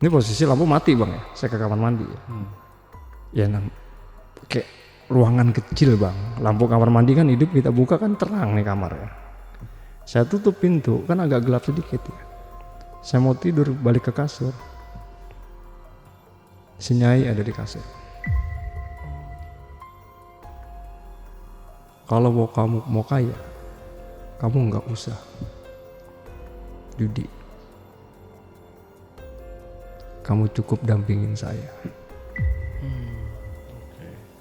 Ini posisi lampu mati bang ya, saya ke kamar mandi ya. Ya kayak ruangan kecil bang, lampu kamar mandi kan hidup, kita buka kan terang nih kamar ya. Saya tutup pintu, kan agak gelap sedikit ya. Saya mau tidur balik ke kasur, si Nyai ada di kasur. Kalau kamu mau kaya, kamu nggak usah judi. Kamu cukup dampingin saya.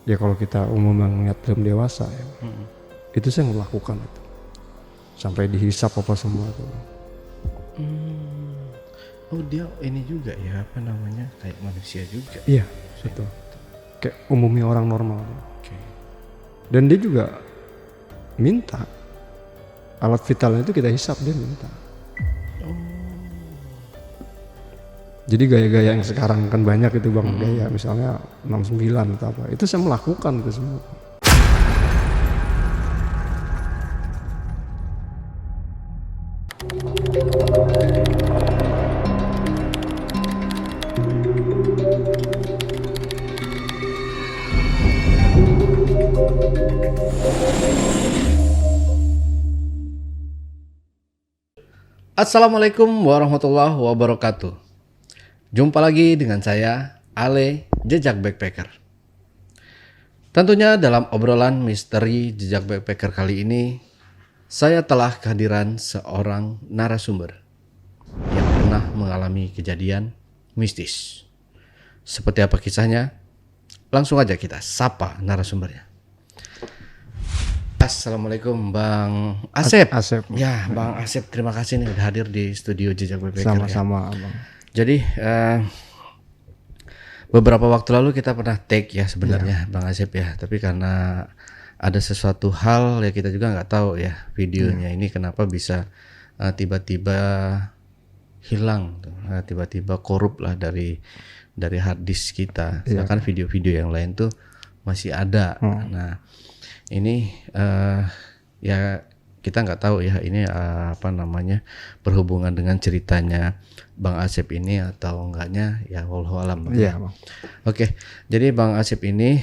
Ya kalau kita umum melihat film dewasa ya, itu saya melakukan itu sampai dihisap apa semua tuh. Oh dia ini juga ya, apa namanya, kayak manusia juga. Iya betul, kayak umumnya orang normal. Oke. Dan dia juga minta alat vitalnya itu kita hisap, dia minta. Jadi gaya-gaya yang sekarang kan banyak itu bang, gaya misalnya 69 atau apa, itu saya melakukan itu semua. Assalamualaikum warahmatullahi wabarakatuh. Jumpa lagi dengan saya, Ale, Jejak Backpacker. Tentunya dalam obrolan misteri Jejak Backpacker kali ini, saya telah kehadiran seorang narasumber yang pernah mengalami kejadian mistis. Seperti apa kisahnya? Langsung aja kita sapa narasumbernya. Assalamualaikum Bang Asep. Asep. Ya Bang Asep, terima kasih nih udah hadir di studio Jejak Backpacker. Sama-sama bang. Jadi beberapa waktu lalu kita pernah take ya sebenarnya Bang Asep ya, tapi karena ada sesuatu hal ya kita juga nggak tahu ya videonya ini kenapa bisa tiba-tiba hilang, tiba-tiba korup lah dari hard disk kita. Sedangkan video-video yang lain tuh masih ada. Nah ini ya kita nggak tahu ya ini apa namanya berhubungan dengan ceritanya Bang Asep ini atau enggaknya ya wallahu alam. Iya bang. Oke, jadi Bang Asep ini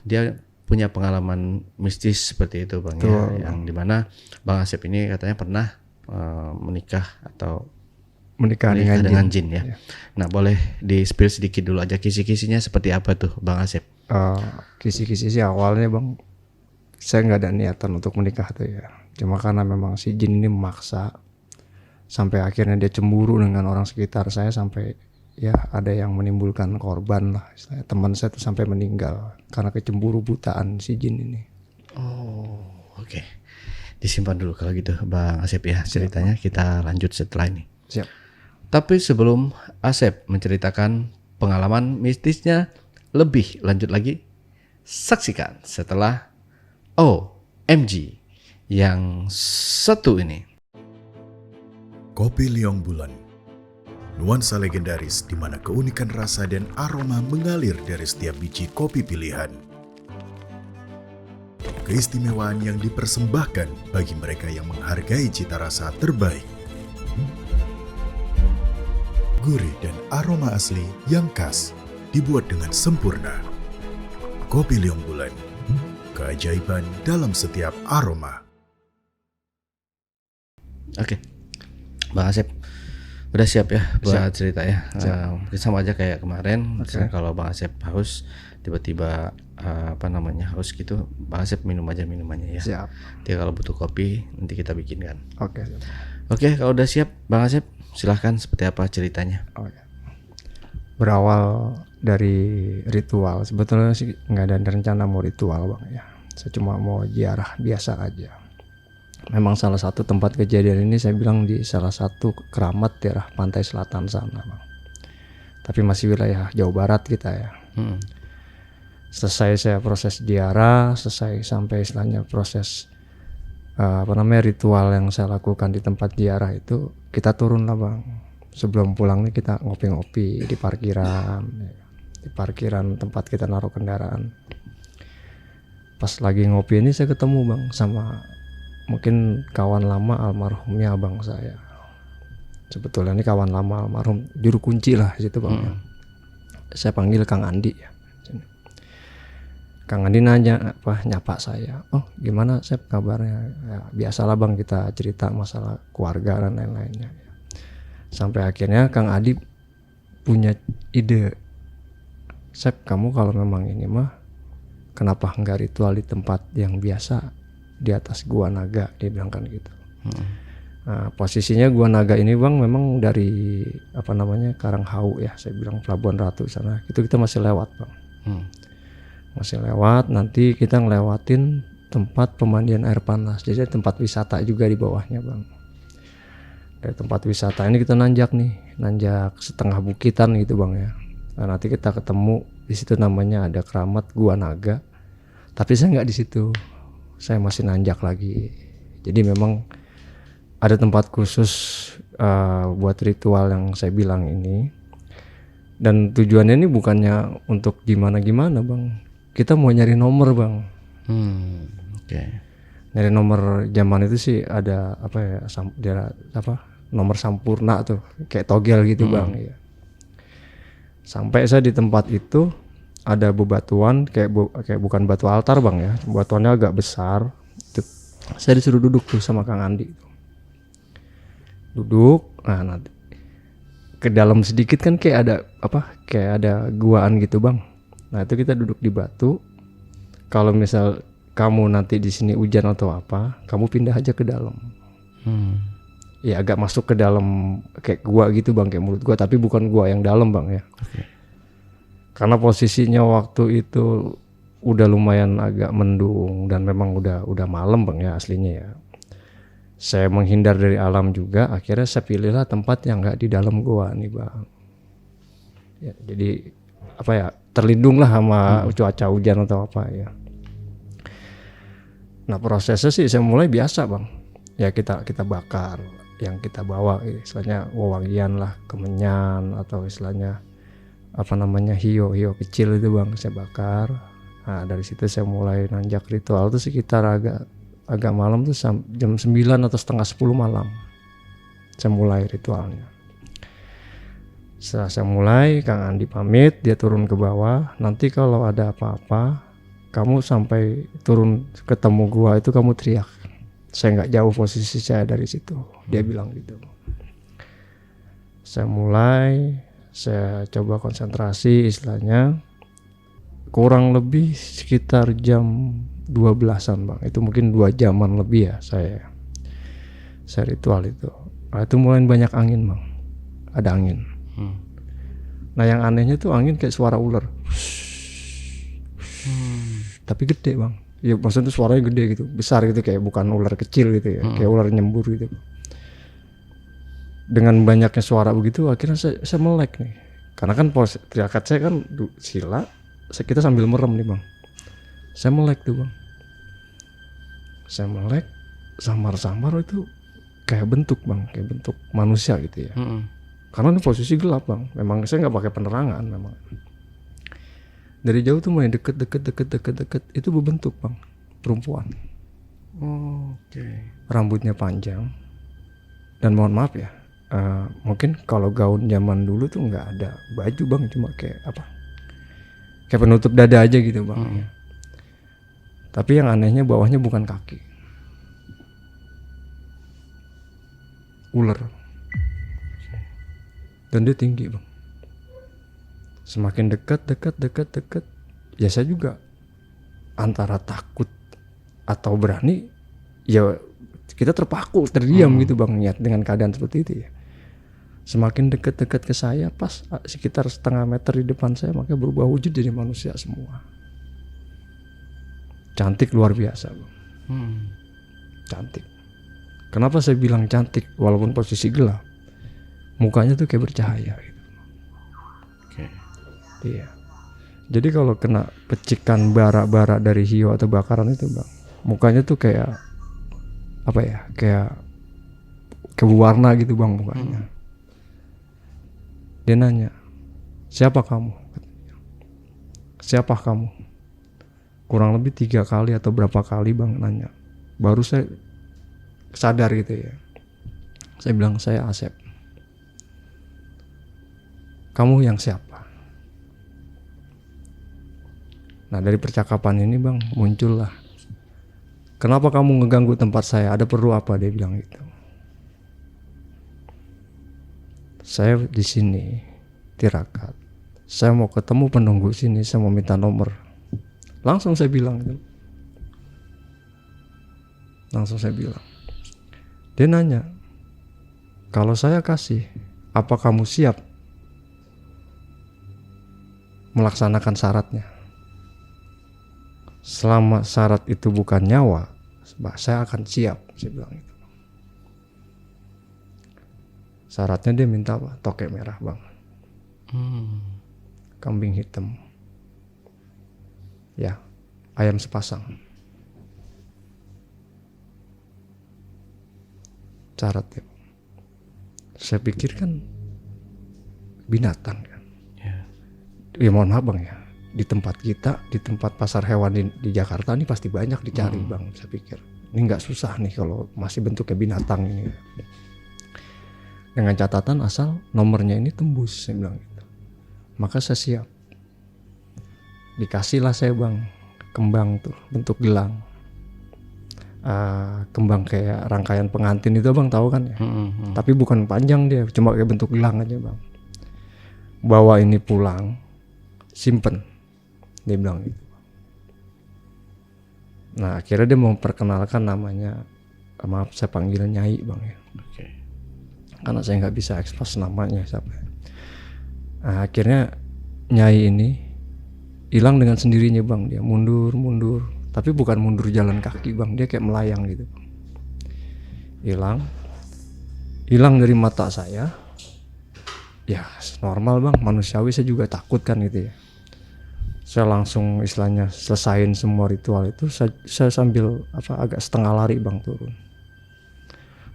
dia punya pengalaman mistis seperti itu Bang. Betul, ya, yang dimana Bang Asep ini katanya pernah menikah atau Menikah dengan jin ya. Iya. Nah boleh di spill sedikit dulu aja kisi-kisinya seperti apa tuh Bang Asep? Kisi-kisi sih awalnya bang, saya nggak ada niatan untuk menikah tuh ya. Cuma karena memang si jin ini memaksa, sampai akhirnya dia cemburu dengan orang sekitar saya, sampai ya ada yang menimbulkan korban lah. Teman saya tuh sampai meninggal karena kecemburu butaan si jin ini. Oh oke. Disimpan dulu kalau gitu Bang Asep ya ceritanya. Kita lanjut setelah ini. Siap. Tapi sebelum Asep menceritakan pengalaman mistisnya lebih lanjut lagi, saksikan setelah OMG yang satu ini. Kopi Liong Bulan, nuansa legendaris di mana keunikan rasa dan aroma mengalir dari setiap biji kopi pilihan. Keistimewaan yang dipersembahkan bagi mereka yang menghargai cita rasa terbaik. Gurih dan aroma asli yang khas dibuat dengan sempurna. Kopi Liong Bulan, keajaiban dalam setiap aroma. Oke, Bang Asep udah siap ya buat cerita ya. Mungkin sama aja kayak kemarin. Misalnya kalau Bang Asep haus tiba-tiba apa namanya haus gitu, Bang Asep minum aja minumannya ya. Siap. Dia kalau butuh kopi nanti kita bikinkan. Oke. Oke, kalau udah siap Bang Asep silahkan seperti apa ceritanya. Berawal dari ritual, sebetulnya sih nggak ada rencana mau ritual bang ya. Saya cuma mau ziarah biasa aja. Memang salah satu tempat kejadian ini saya bilang di salah satu keramat daerah pantai selatan sana bang. Tapi masih wilayah Jawa Barat kita ya. Selesai saya proses ziarah, selesai sampai istilahnya proses ritual yang saya lakukan di tempat ziarah itu, kita turun lah bang. Sebelum pulang nih kita ngopi-ngopi di parkiran, di parkiran tempat kita naruh kendaraan. Pas lagi ngopi ini saya ketemu bang sama mungkin kawan lama almarhumnya abang saya. Sebetulnya ini kawan lama almarhum, juru kunci lah situ bang. Ya. Saya panggil Kang Andi ya. Kang Andi nanya nyapa saya, oh gimana Sep kabarnya? Ya, biasalah bang, kita cerita masalah keluarga dan lain-lainnya. Sampai akhirnya Kang Adi punya ide, Sep kamu kalau memang ini mah kenapa nggak ritual di tempat yang biasa di atas Gua Naga, dia bilang kan gitu. Nah, posisinya Gua Naga ini bang memang dari Karanghau ya, saya bilang Pelabuhan Ratu sana, itu kita masih lewat bang. Masih lewat, nanti kita ngelewatin tempat pemandian air panas, jadi tempat wisata juga di bawahnya bang. Dari tempat wisata ini kita nanjak setengah bukitan gitu bang ya. Nah, nanti kita ketemu di situ, namanya ada keramat Gua Naga, tapi saya nggak di situ, saya masih nanjak lagi. Jadi memang ada tempat khusus buat ritual yang saya bilang ini, dan tujuannya ini bukannya untuk gimana-gimana bang. Kita mau nyari nomor bang. Nyari nomor zaman itu sih ada nomor sampurna tuh, kayak togel gitu bang. Ya. Sampai saya di tempat itu ada bebatuan kayak bukan batu altar bang ya, batuannya agak besar. Saya disuruh duduk tuh sama Kang Andi. Duduk, nah nanti ke dalam sedikit kan kayak ada guaan gitu bang. Nah itu kita duduk di batu. Kalau misal kamu nanti di sini hujan atau apa, kamu pindah aja ke dalam. Ya agak masuk ke dalam kayak gua gitu bang, kayak mulut gua, tapi bukan gua yang dalam bang ya. Karena posisinya waktu itu udah lumayan agak mendung dan memang udah malam bang ya aslinya ya. Saya menghindar dari alam juga, akhirnya saya pilihlah tempat yang nggak di dalam gua nih bang. Ya, jadi terlindung lah sama cuaca hujan atau apa ya. Nah prosesnya sih saya mulai biasa bang. Ya kita bakar yang kita bawa, istilahnya wewangian lah, kemenyan atau istilahnya hiyo kecil itu bang, saya bakar. Nah dari situ saya mulai nanjak ritual tuh sekitar agak malam tuh jam 9 atau setengah 10 malam. Saya mulai ritualnya. Setelah saya mulai, Kang Andi pamit, dia turun ke bawah. Nanti kalau ada apa-apa, kamu sampai turun ketemu gua itu kamu teriak. Saya nggak jauh posisi saya dari situ. Dia bilang gitu. Saya mulai, saya coba konsentrasi istilahnya. Kurang lebih sekitar jam 12-an bang. Itu mungkin 2 jaman lebih ya saya ritual itu. Nah itu mulai banyak angin bang. Ada angin. Nah yang anehnya tuh angin kayak suara ular, tapi gede bang. Ya maksudnya suaranya gede gitu, besar gitu, kayak bukan ular kecil gitu ya, kayak ular nyembur gitu. Dengan banyaknya suara begitu, akhirnya saya melek nih. Karena kan teriakat saya kan sila, kita sambil merem nih bang. Saya melek tuh bang. Saya melek, samar-samar itu kayak bentuk bang, kayak bentuk manusia gitu ya. Karena ini posisi gelap bang, memang saya nggak pakai penerangan memang. Dari jauh tuh mulai deket, itu berbentuk bang, perempuan. Rambutnya panjang, dan mohon maaf ya, mungkin kalau gaun zaman dulu tuh nggak ada baju bang, cuma kayak penutup dada aja gitu bang. Tapi yang anehnya bawahnya bukan kaki, ular. Dan dia tinggi bang. Semakin dekat, ya saya juga antara takut atau berani. Ya kita terpaku, terdiam gitu bang, niat dengan keadaan seperti itu ya. Semakin dekat ke saya, pas sekitar setengah meter di depan saya, makanya berubah wujud jadi manusia semua. Cantik luar biasa bang. Cantik. Kenapa saya bilang cantik walaupun posisi gelap? Mukanya tuh kayak bercahaya gitu. Iya. Jadi kalau kena pecikan bara-bara dari hiyo atau bakaran itu bang, mukanya tuh kayak kayak berwarna gitu bang mukanya. Dia nanya, siapa kamu? Siapa kamu? Kurang lebih 3 kali atau berapa kali bang nanya. Baru saya sadar gitu ya. Saya bilang saya Asep. kamu yang siapa? Nah dari percakapan ini bang muncullah, kenapa kamu ngeganggu tempat saya, ada perlu apa, dia bilang gitu. Saya di sini tirakat, saya mau ketemu penunggu sini, saya mau minta nomor. Langsung saya bilang gitu. Langsung saya bilang. Dia nanya, kalau saya kasih, apa kamu siap melaksanakan syaratnya? Selama syarat itu bukan nyawa, saya akan siap, saya bilang itu. Syaratnya dia minta apa? Tokek merah bang, kambing hitam, ya, ayam sepasang. Syaratnya, saya pikir kan binatang kan. Ya mohon maaf bang ya, di tempat kita, di tempat pasar hewan di Jakarta ini pasti banyak dicari bang. Saya pikir ini nggak susah nih kalau masih bentuknya binatang ini. Dengan catatan asal nomornya ini tembus, saya bilang gitu. Maka saya siap. Dikasihlah saya bang kembang tuh bentuk gelang. Kembang kayak rangkaian pengantin itu bang, tahu kan ya? Tapi bukan panjang, dia cuma kayak bentuk gelang aja bang. Bawa ini pulang, simpen, dia bilang gitu. Nah akhirnya dia memperkenalkan namanya, maaf saya panggil Nyai bang ya. Karena saya nggak bisa ekspos namanya siapa. Nah, akhirnya Nyai ini hilang dengan sendirinya bang, dia mundur, tapi bukan mundur jalan kaki bang, dia kayak melayang gitu. Hilang dari mata saya. Ya normal bang, manusiawi, saya juga takut kan gitu ya. Saya langsung istilahnya selesain semua ritual itu, saya sambil agak setengah lari bang turun.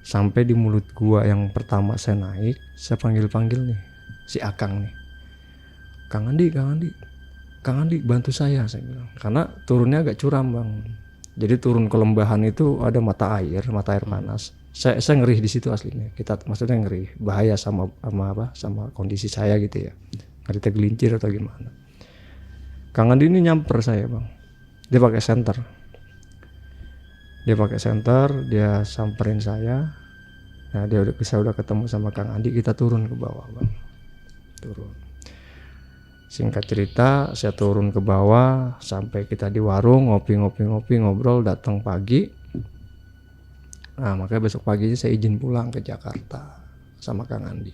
Sampai di mulut gua yang pertama saya naik, saya panggil nih si Akang nih. Kang Andi bantu saya bilang. Karena turunnya agak curam bang. Jadi turun ke lembahan itu ada mata air panas. Saya ngeri di situ aslinya. Maksudnya ngeri, bahaya sama kondisi saya gitu ya. Ngeri tergelincir atau gimana. Kang Andi ini nyamper saya bang. Dia pakai senter, dia samperin saya. Nah saya udah ketemu sama Kang Andi, kita turun ke bawah bang. Singkat cerita, saya turun ke bawah sampai kita di warung ngopi ngobrol, datang pagi. Nah makanya besok paginya saya izin pulang ke Jakarta sama Kang Andi.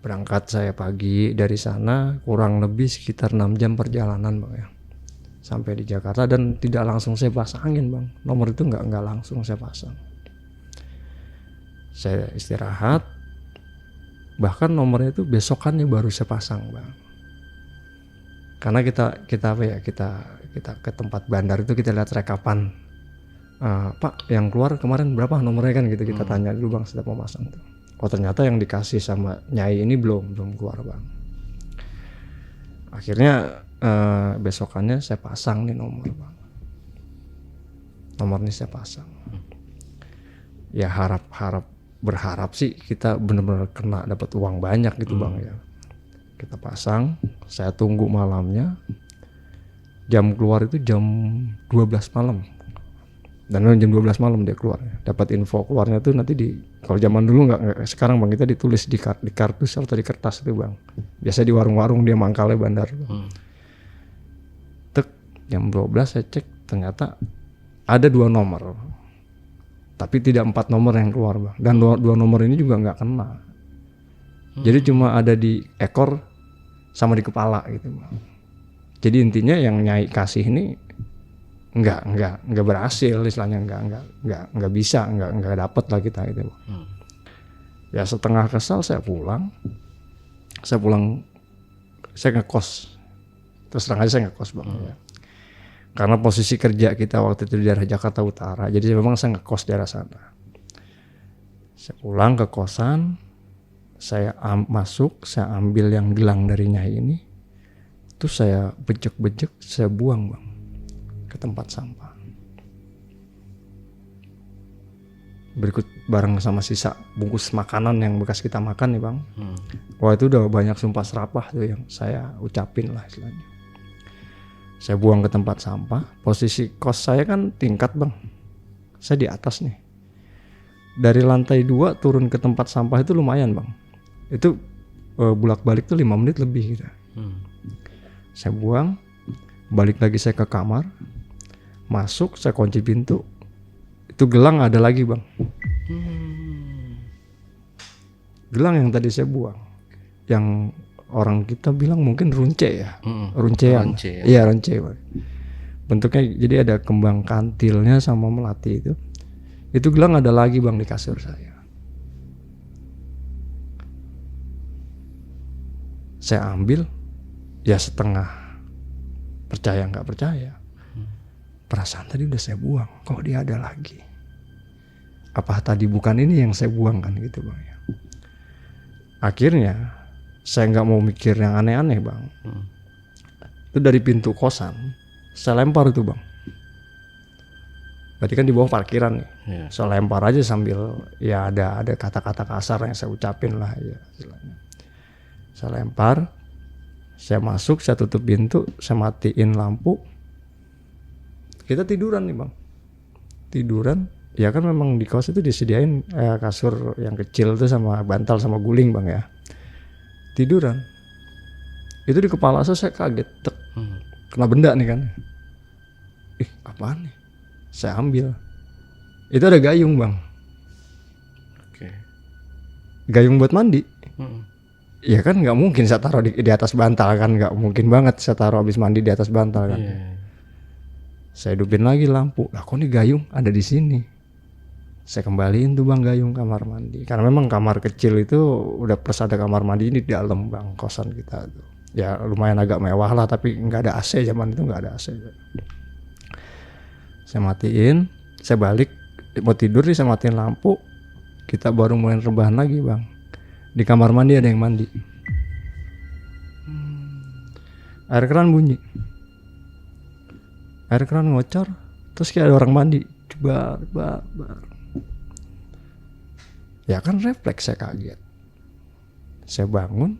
Berangkat saya pagi dari sana, kurang lebih sekitar 6 jam perjalanan bang ya. Sampai di Jakarta, dan tidak langsung saya pasangin bang. Nomor itu nggak langsung saya pasang. Saya istirahat, bahkan nomornya itu besokannya baru saya pasang bang. Karena kita ke tempat bandar itu kita lihat rekapan. Pak yang keluar kemarin berapa nomornya kan gitu, kita tanya dulu bang setelah memasang tuh. Oh ternyata yang dikasih sama Nyai ini belum keluar bang. Akhirnya besokannya saya pasang nih nomor bang. Nomor ini saya pasang. Ya berharap sih kita benar-benar kena dapat uang banyak gitu bang ya. Kita pasang, saya tunggu malamnya. Jam keluar itu jam 12 malam. Dan jam 12 malam dia keluar. Dapat info keluarnya tuh nanti kalau zaman dulu nggak sekarang bang, kita ditulis di kardus atau di kertas itu bang. Biasa di warung-warung dia mangkalnya bandar. Jam 12 saya cek, ternyata ada 2 nomor, tapi tidak 4 nomor yang keluar bang. Dan 2 nomor ini juga nggak kena. Jadi cuma ada di ekor sama di kepala gitu bang. Jadi intinya yang Nyai kasih ini nggak berhasil, istilahnya nggak bisa, nggak dapet lah kita gitu bang. Ya setengah kesal saya pulang, saya ngekos. Terus terang aja saya ngekos bang ya. Karena posisi kerja kita waktu itu di daerah Jakarta Utara, jadi memang saya ngekos daerah sana. Saya pulang ke kosan, saya masuk, saya ambil yang gelang dari Nyai ini, terus saya bejek, saya buang bang ke tempat sampah. berikut bareng sama sisa bungkus makanan yang bekas kita makan nih bang. Hmm. Wah itu udah banyak sumpah serapah tuh yang saya ucapin lah istilahnya. Saya buang ke tempat sampah. Posisi kos saya kan tingkat bang. Saya di atas nih. Dari lantai 2 turun ke tempat sampah itu lumayan bang. Itu bolak-balik tuh 5 menit lebih gitu. Saya buang, balik lagi saya ke kamar, masuk, saya kunci pintu. Itu gelang ada lagi bang. Gelang yang tadi saya buang, yang orang kita bilang mungkin runce ya, runcean. Runce, ya. Iya runce bang. Bentuknya jadi ada kembang kantilnya sama melati itu. Itu gelang ada lagi bang di kasur saya. Saya ambil, ya setengah percaya nggak percaya. Perasaan tadi udah saya buang, kok dia ada lagi? Apa tadi bukan ini yang saya buang kan gitu bang ya? Akhirnya saya nggak mau mikir yang aneh-aneh bang. Itu dari pintu kosan, saya lempar itu bang. Berarti kan di bawah parkiran nih. Yeah. Saya lempar aja sambil ya ada kata-kata kasar yang saya ucapin lah ya istilahnya. Saya lempar, saya masuk, saya tutup pintu, saya matiin lampu. Kita tiduran nih bang. Tiduran, ya kan memang di kos itu disediain kasur yang kecil tuh sama bantal sama guling bang ya. Tiduran. Itu di kepala saya kaget, tek. Kena benda nih kan. Apaan nih? Saya ambil. Itu ada gayung bang. Oke. Gayung buat mandi. Ya kan nggak mungkin saya taruh di atas bantal kan, nggak mungkin banget saya taruh habis mandi di atas bantal kan. Yeah. Saya hidupin lagi lampu. Lah kok nih gayung ada di sini? Saya kembaliin tuh bang gayung kamar mandi. Karena memang kamar kecil itu udah plus ada kamar mandi ini di dalam bang kosan kita tuh. Ya lumayan agak mewah lah tapi nggak ada AC zaman itu nggak ada AC. Saya matiin, saya balik mau tidur nih saya matiin lampu. Kita baru mulai rebahan lagi bang. Di kamar mandi ada yang mandi. Air keran bunyi. Air keran ngocor, terus kayak ada orang mandi. Bar. Ya kan refleks saya kaget. Saya bangun,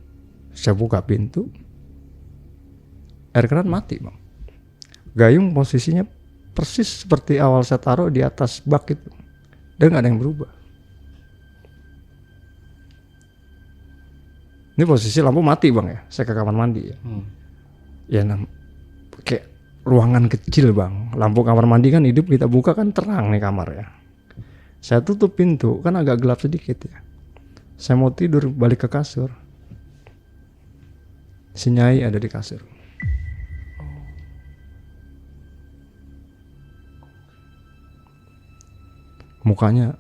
saya buka pintu. Air keran mati bang. Gayung posisinya persis seperti awal saya taruh di atas bak itu. Dan gak ada yang berubah. Ini posisi lampu mati bang ya. Saya ke kamar mandi ya. Ya kayak ruangan kecil bang. Lampu kamar mandi kan hidup, kita buka kan terang nih kamar ya. Saya tutup pintu kan agak gelap sedikit ya. Saya mau tidur balik ke kasur. Si Nyai ada di kasur. Mukanya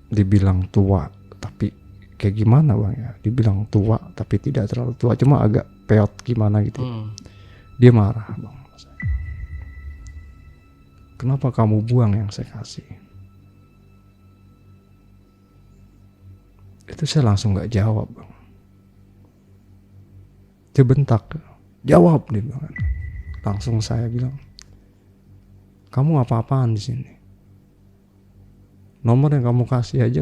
dibilang tua tapi kayak gimana bang ya? Dibilang tua tapi tidak terlalu tua, cuma agak peot gimana gitu. Dia marah bang. Kenapa kamu buang yang saya kasih? Itu saya langsung nggak jawab bang. Dia bentak, jawab dia bang. Langsung saya bilang, kamu apa-apaan di sini? Nomor yang kamu kasih aja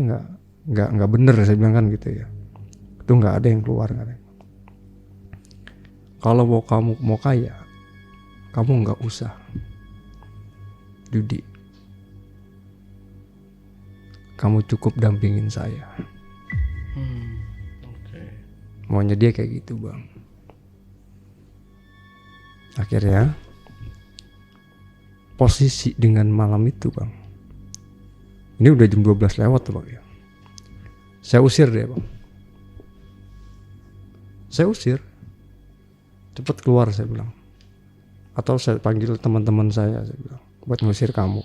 nggak bener, saya bilang kan gitu ya. Itu nggak ada yang keluar, nggak ada. Kalau kamu mau kaya, kamu nggak usah judi. Kamu cukup dampingin saya. Maunya dia kayak gitu bang. Akhirnya posisi dengan malam itu bang, ini udah jam 12 lewat tuh bang ya. Saya usir dia bang. Saya usir. Cepet keluar saya bilang. Atau saya panggil teman-teman saya bilang, buat ngusir kamu.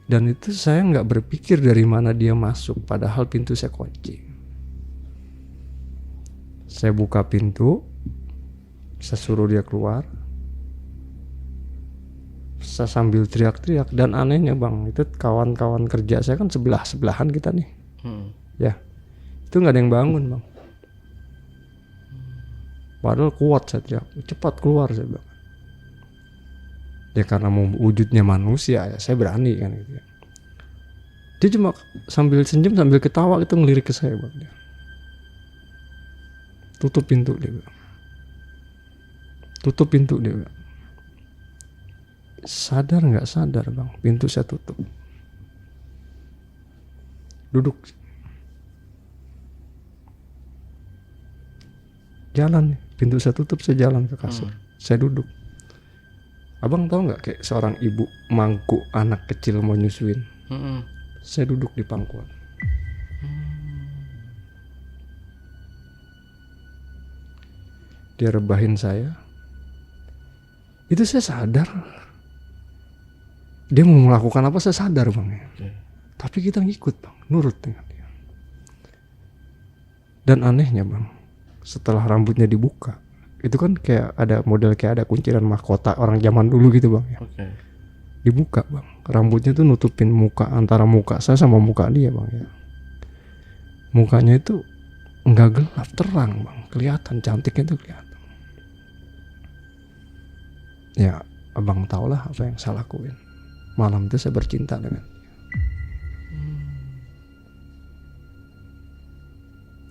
Dan itu saya nggak berpikir dari mana dia masuk, padahal pintu saya kunci. Saya buka pintu, saya suruh dia keluar. Saya sambil teriak-teriak, dan anehnya bang, itu kawan-kawan kerja saya kan sebelahan kita nih. Ya, itu nggak ada yang bangun bang. Padahal kuat saya teriak, cepat keluar saya bilang. Ya karena mau wujudnya manusia ya saya berani kan gitu ya. Dia cuma sambil senyum sambil ketawa itu ngelirik ke saya bang. Dia tutup pintu dia bilang. Tutup pintu dia bilang. Sadar nggak sadar bang, pintu saya tutup. Duduk. Jalan, pintu saya tutup, saya jalan ke kasur. Saya duduk. Abang tahu nggak kayak seorang ibu mangkuk anak kecil mau nyusuin. Saya duduk di pangkuan. Dia rebahin saya. Itu saya sadar. Dia mau melakukan apa saya sadar bang ya. Tapi kita ngikut bang, nurut dengan dia. Dan anehnya bang, setelah rambutnya dibuka, itu kan kayak ada model kayak ada kunciran mahkota orang zaman dulu gitu bang ya. Dibuka bang, rambutnya tuh nutupin muka, antara muka saya sama muka dia bang ya. Mukanya itu enggak gelap, terang bang, kelihatan cantiknya itu kelihatan. Ya abang tahulah apa yang saya lakuin. Malam itu saya bercinta dengan dia.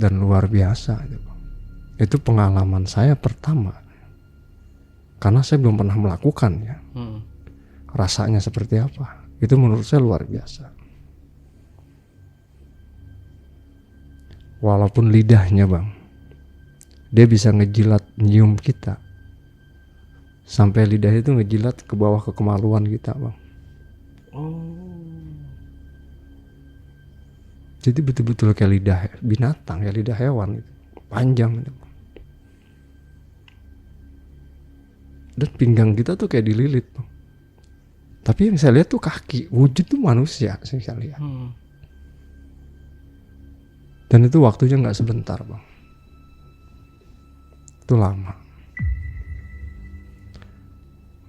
Dan luar biasa itu bang. Itu pengalaman saya pertama. Karena saya belum pernah melakukannya. Rasanya seperti apa? Itu menurut saya luar biasa. Walaupun lidahnya bang, dia bisa ngejilat nyium kita. Sampai lidah itu ngejilat ke bawah ke kemaluan kita bang. Jadi betul-betul kayak lidah binatang, kayak lidah hewan gitu. Panjang gitu. Dan pinggang kita tuh kayak dililit bang. Tapi yang saya lihat tuh kaki, wujud tuh manusia saya lihat. Dan itu waktunya nggak sebentar bang. Itu lama.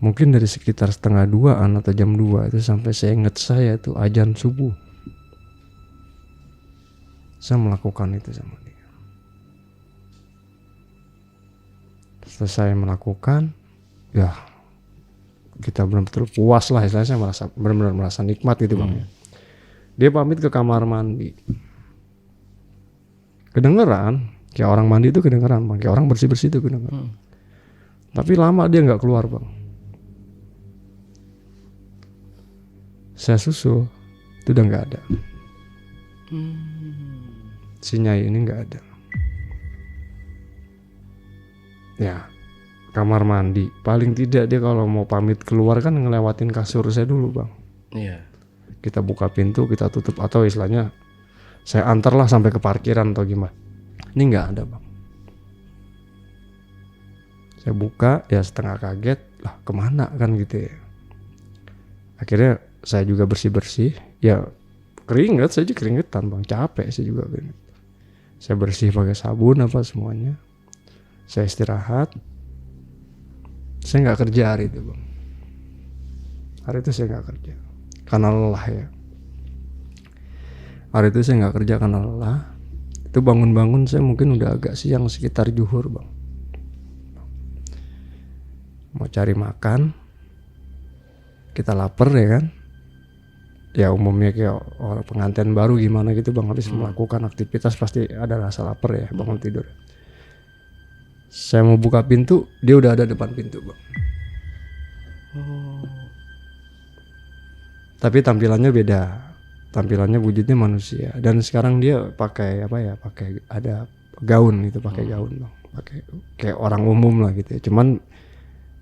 Mungkin dari sekitar 1:30 atau jam 2 itu sampai saya ingat saya itu azan subuh. Saya melakukan itu sama dia. Setelah saya melakukan, ya kita benar-benar puas lah, saya merasa benar-benar merasa nikmat gitu bang. Dia pamit ke kamar mandi. Kedengeran, kayak orang mandi itu kedengeran bang, kayak orang bersih-bersih itu kedengeran. Tapi lama dia nggak keluar bang. Saya susul, itu udah nggak ada. Si Nyai ini nggak ada. Ya, kamar mandi. Paling tidak dia kalau mau pamit keluar kan ngelewatin kasur saya dulu bang. Iya. Kita buka pintu, kita tutup atau istilahnya saya antarlah sampai ke parkiran atau gimana. Ini nggak ada bang. Saya buka, ya setengah kaget, lah kemana kan gitu ya. Akhirnya saya juga bersih-bersih, ya keringet, saya juga keringetan bang, capek saya juga keringet. Saya bersih pakai sabun apa semuanya. Saya istirahat. Saya nggak kerja hari itu bang. Hari itu saya nggak kerja karena lelah ya. Hari itu saya nggak kerja karena lelah. Itu bangun-bangun saya mungkin udah agak siang, sekitar zuhur bang. Mau cari makan, kita lapar ya kan. Ya umumnya kayak orang pengantin baru gimana gitu bang, habis melakukan aktivitas pasti ada rasa lapar ya, bangun tidur. Saya mau buka pintu, dia udah ada depan pintu bang. Tapi tampilannya beda, tampilannya wujudnya manusia. Dan sekarang dia pakai apa ya, pakai ada gaun gitu, pakai gaun bang, pakai kayak orang umum lah gitu ya. Cuman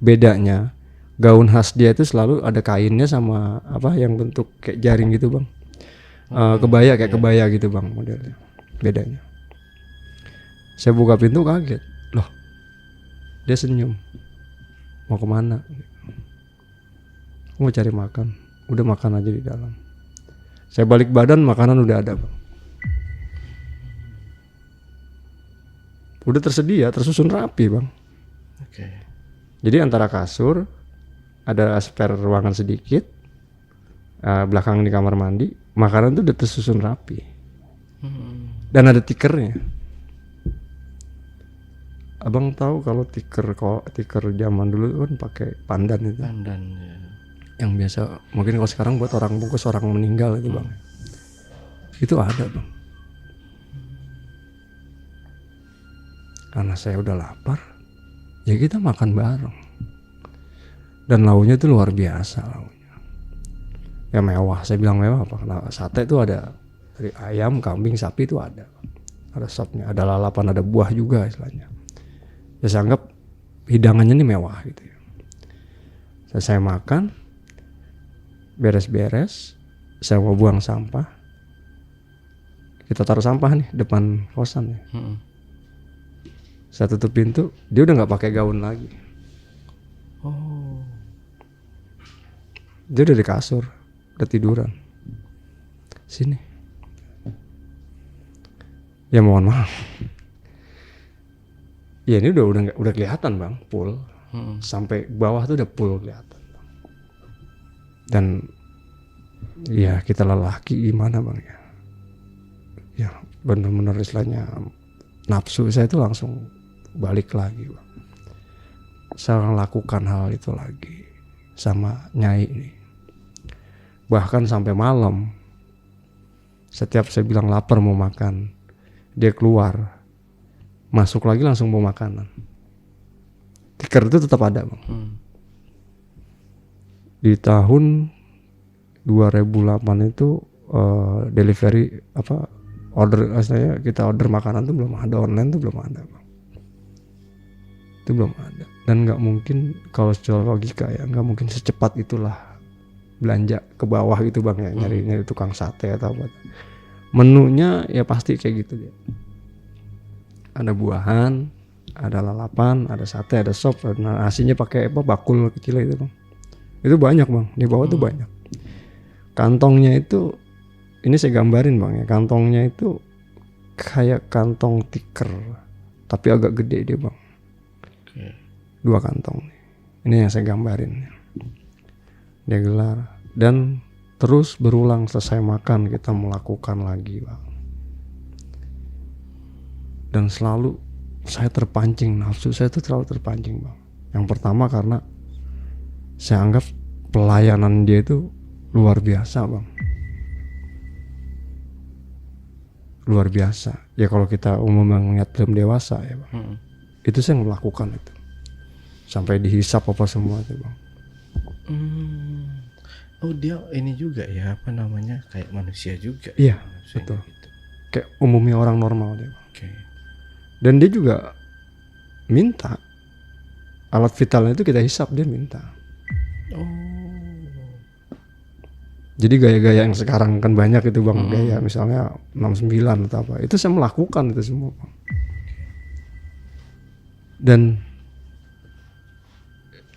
bedanya gaun khas dia itu selalu ada kainnya sama apa yang bentuk kayak jaring gitu bang. Kebaya kayak kebaya gitu bang modelnya. Bedanya. Saya buka pintu kaget. Loh, dia senyum. Mau kemana? Mau cari makan. Udah makan aja di dalam. Saya balik badan, makanan udah ada bang. Udah tersedia, tersusun rapi bang. Oke. Jadi antara kasur, ada spare ruangan sedikit, belakang di kamar mandi, makanan tuh udah tersusun rapi. Dan ada tikernya. Abang tahu kalau tiker zaman dulu kan pakai pandan itu. Pandan ya. Yang biasa mungkin kalau sekarang buat orang bungkus orang meninggal itu bang. Itu ada bang. Karena saya udah lapar, ya kita makan bareng. Dan launya itu luar biasa launya. Ya mewah, saya bilang mewah apa? Karena sate itu ada dari ayam, kambing, sapi itu ada. Ada sopnya, ada lalapan, ada buah juga istilahnya. Ya saya anggap hidangannya ini mewah gitu ya. Saya makan, beres-beres, saya mau buang sampah. Kita taruh sampah nih depan kosan nih. Saya tutup pintu, dia udah nggak pakai gaun lagi. Oh. Dia udah di kasur, udah tiduran. Sini. Ya mohon maaf. Ya ini udah kelihatan bang, full. Sampai bawah tuh udah full kelihatan. Dan ya kita lelaki gimana bang ya. Ya benar-benar istilahnya nafsu saya itu langsung balik lagi bang. Saya lakukan hal itu lagi sama Nyai ini. Bahkan sampai malam, setiap saya bilang lapar mau makan, dia keluar, masuk lagi langsung mau makanan. Tiker itu tetap ada bang. Di tahun 2008 itu delivery order, saya kita order makanan tuh belum ada, online tuh belum ada bang. Itu belum ada. Dan nggak mungkin kalau secara logika ya nggak mungkin secepat itulah belanja ke bawah gitu bang ya, nyari tukang sate atau apa. Menunya ya pasti kayak gitu dia. Ada buahan, ada lalapan, ada sate, ada sop, nah nasinya pakai bakul kecil itu bang. Itu banyak bang, di bawah tuh banyak. Kantongnya itu, ini saya gambarin bang ya, kantongnya itu kayak kantong tiker, tapi agak gede dia bang. 2 kantong. Ini yang saya gambarin. Dia gelar dan terus berulang, selesai makan kita melakukan lagi bang. Dan selalu saya terpancing, nafsu saya itu terlalu terpancing bang. Yang pertama karena saya anggap pelayanan dia itu luar biasa bang. Luar biasa. Ya kalau kita umum melihat film dewasa ya bang. Itu saya melakukan itu. Sampai dihisap apa semua itu bang. Oh dia ini juga ya, apa namanya, kayak manusia juga. Iya ya, betul. gitu. Kayak umumnya orang normal dia bang. Okay. Dan dia juga minta alat vitalnya itu kita hisap, dia minta. Oh. Jadi gaya-gaya yang sekarang kan banyak itu bang, gaya misalnya 69 atau apa, itu saya melakukan itu semua bang. Dan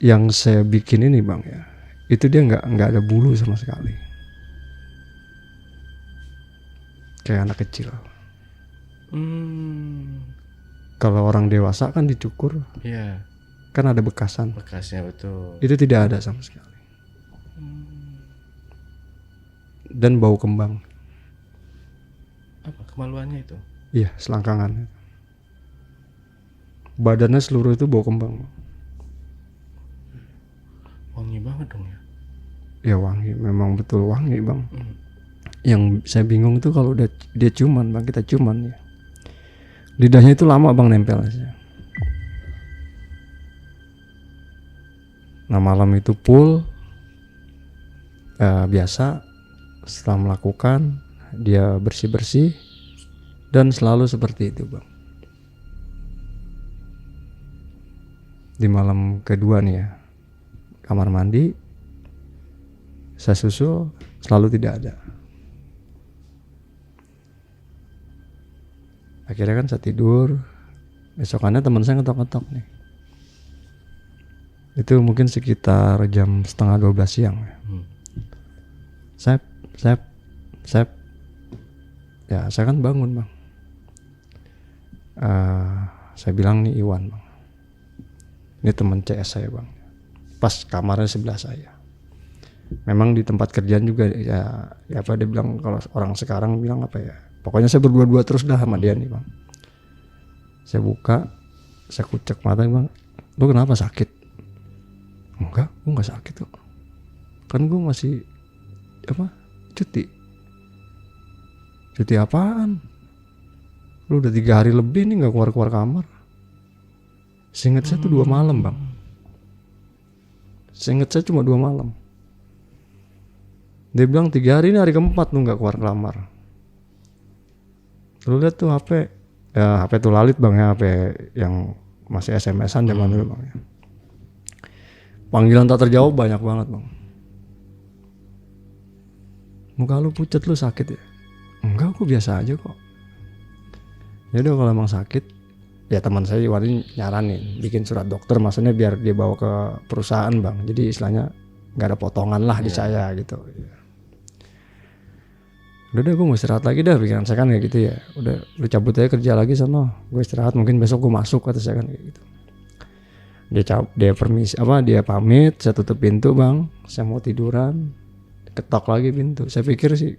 yang saya bikin ini bang ya, itu dia nggak ada bulu sama sekali, kayak anak kecil. Kalau orang dewasa kan dicukur, Iya. kan ada bekasan. Bekasnya betul. Itu tidak ada sama sekali. Dan bau kembang. Apa kemaluannya itu? Iya, selangkangan. Badannya seluruh itu bau kembang. Wangi banget dong ya. Ya wangi, memang betul wangi bang. Yang saya bingung itu kalau udah dia ciuman bang, kita ciuman ya. Lidahnya itu lama bang nempel aja. Nah malam itu full biasa, setelah melakukan dia bersih-bersih dan selalu seperti itu bang. Di malam kedua nih ya, kamar mandi saya susul, selalu tidak ada. Akhirnya kan saya tidur, besokannya teman saya ngetok-ngetok nih. Itu mungkin sekitar jam 11:30 siang. Sep. Ya saya kan bangun bang. Saya bilang nih Iwan bang. Ini teman CS saya bang. Pas kamarnya sebelah saya. Memang di tempat kerjaan juga ya apa dia bilang, kalau orang sekarang bilang apa ya. Pokoknya saya berdua-dua terus dah sama dia nih bang. Saya buka, Saya kucek mata, bang, lu kenapa sakit? Enggak, gue nggak sakit kok, kan gue masih cuti apaan, lu udah 3 hari lebih nih nggak keluar kamar. Seingat saya tuh 2 malam bang, seingat saya cuma 2 malam. Dia bilang 3 hari, ini hari keempat lu nggak keluar kamar. Lu lihat tuh HP tuh lalit bang ya, HP yang masih SMS-an zaman dulu bang ya. Panggilan tak terjawab banyak banget bang. Muka lu pucat, lu sakit ya? Enggak, aku biasa aja kok. Ya udah, kalau emang sakit, ya teman saya Iwan nyaranin bikin surat dokter, maksudnya biar dia bawa ke perusahaan bang. Jadi istilahnya nggak ada potongan lah di saya gitu. Udah gue mau istirahat lagi dah, pikiran saya kan kayak gitu ya. Udah, lu cabut aja kerja lagi sana, gue istirahat, mungkin besok gue masuk, kata saya kan kayak gitu. Dia permisi, dia pamit, saya tutup pintu bang, saya mau tiduran, ketok lagi pintu. Saya pikir sih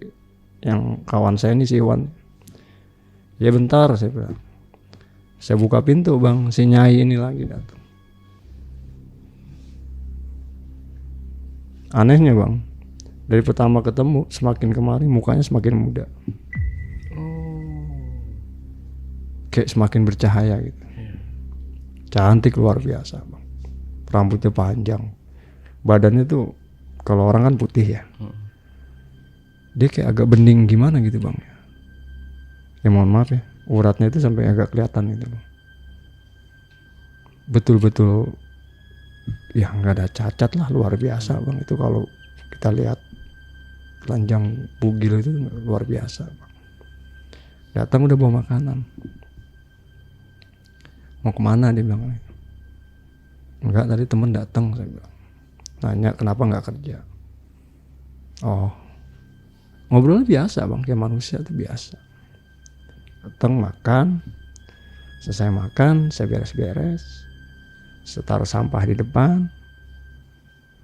yang kawan saya ini si Iwan, ya bentar, saya bilang. Saya buka pintu bang, si Nyai ini lagi datang. Anehnya bang, dari pertama ketemu semakin kemari mukanya semakin muda. Kayak semakin bercahaya gitu. Cantik luar biasa bang. Rambutnya panjang. Badannya tuh kalau orang kan putih ya. Dia kayak agak bening gimana gitu bang. Ya mohon maaf ya, uratnya itu sampai agak kelihatan gitu bang. Betul-betul ya nggak ada cacat lah, luar biasa bang. Itu kalau kita lihat telanjang bugil itu luar biasa bang. Datang udah bawa makanan. Mau kemana dia bilang. Enggak, tadi temen datang, saya bilang. Nanya kenapa nggak kerja. Oh, ngobrolnya biasa bang, kayak manusia tuh biasa. Datang makan, selesai makan saya beres-beres, saya taruh sampah di depan,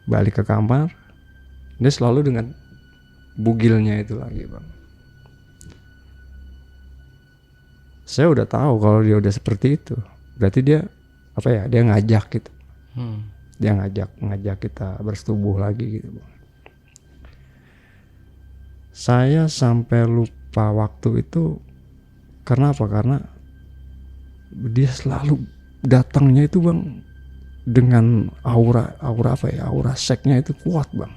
balik ke kamar. Dia selalu dengan bugilnya itu lagi bang. Saya udah tahu kalau dia udah seperti itu, berarti dia dia ngajak gitu. Dia ngajak kita bersetubuh lagi gitu bang. Saya sampai lupa waktu itu karena apa? Karena dia selalu datangnya itu bang dengan aura aura seknya itu kuat bang.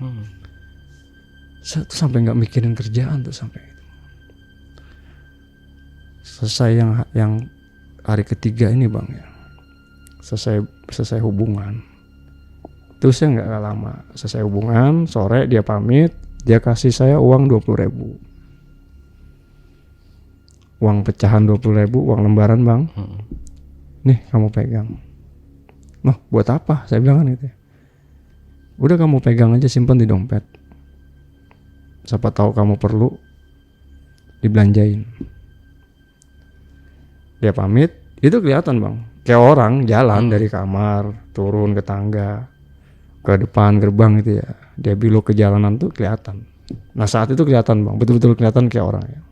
Saya tuh sampai nggak mikirin kerjaan tuh sampai itu. Selesai yang hari ketiga ini bang ya, selesai hubungan. Terus saya nggak lama selesai hubungan, sore dia pamit, dia kasih saya uang 20.000, uang pecahan 20.000, uang lembaran bang. Nih kamu pegang. Noh buat apa? Saya bilang kan gitu. Udah kamu pegang aja, simpan di dompet. Siapa tahu kamu perlu dibelanjain. Dia pamit, itu kelihatan bang, kayak orang jalan dari kamar turun ke tangga ke depan gerbang itu ya, dia belok ke jalanan tuh kelihatan. Nah saat itu kelihatan bang, betul-betul kelihatan kayak orang ya.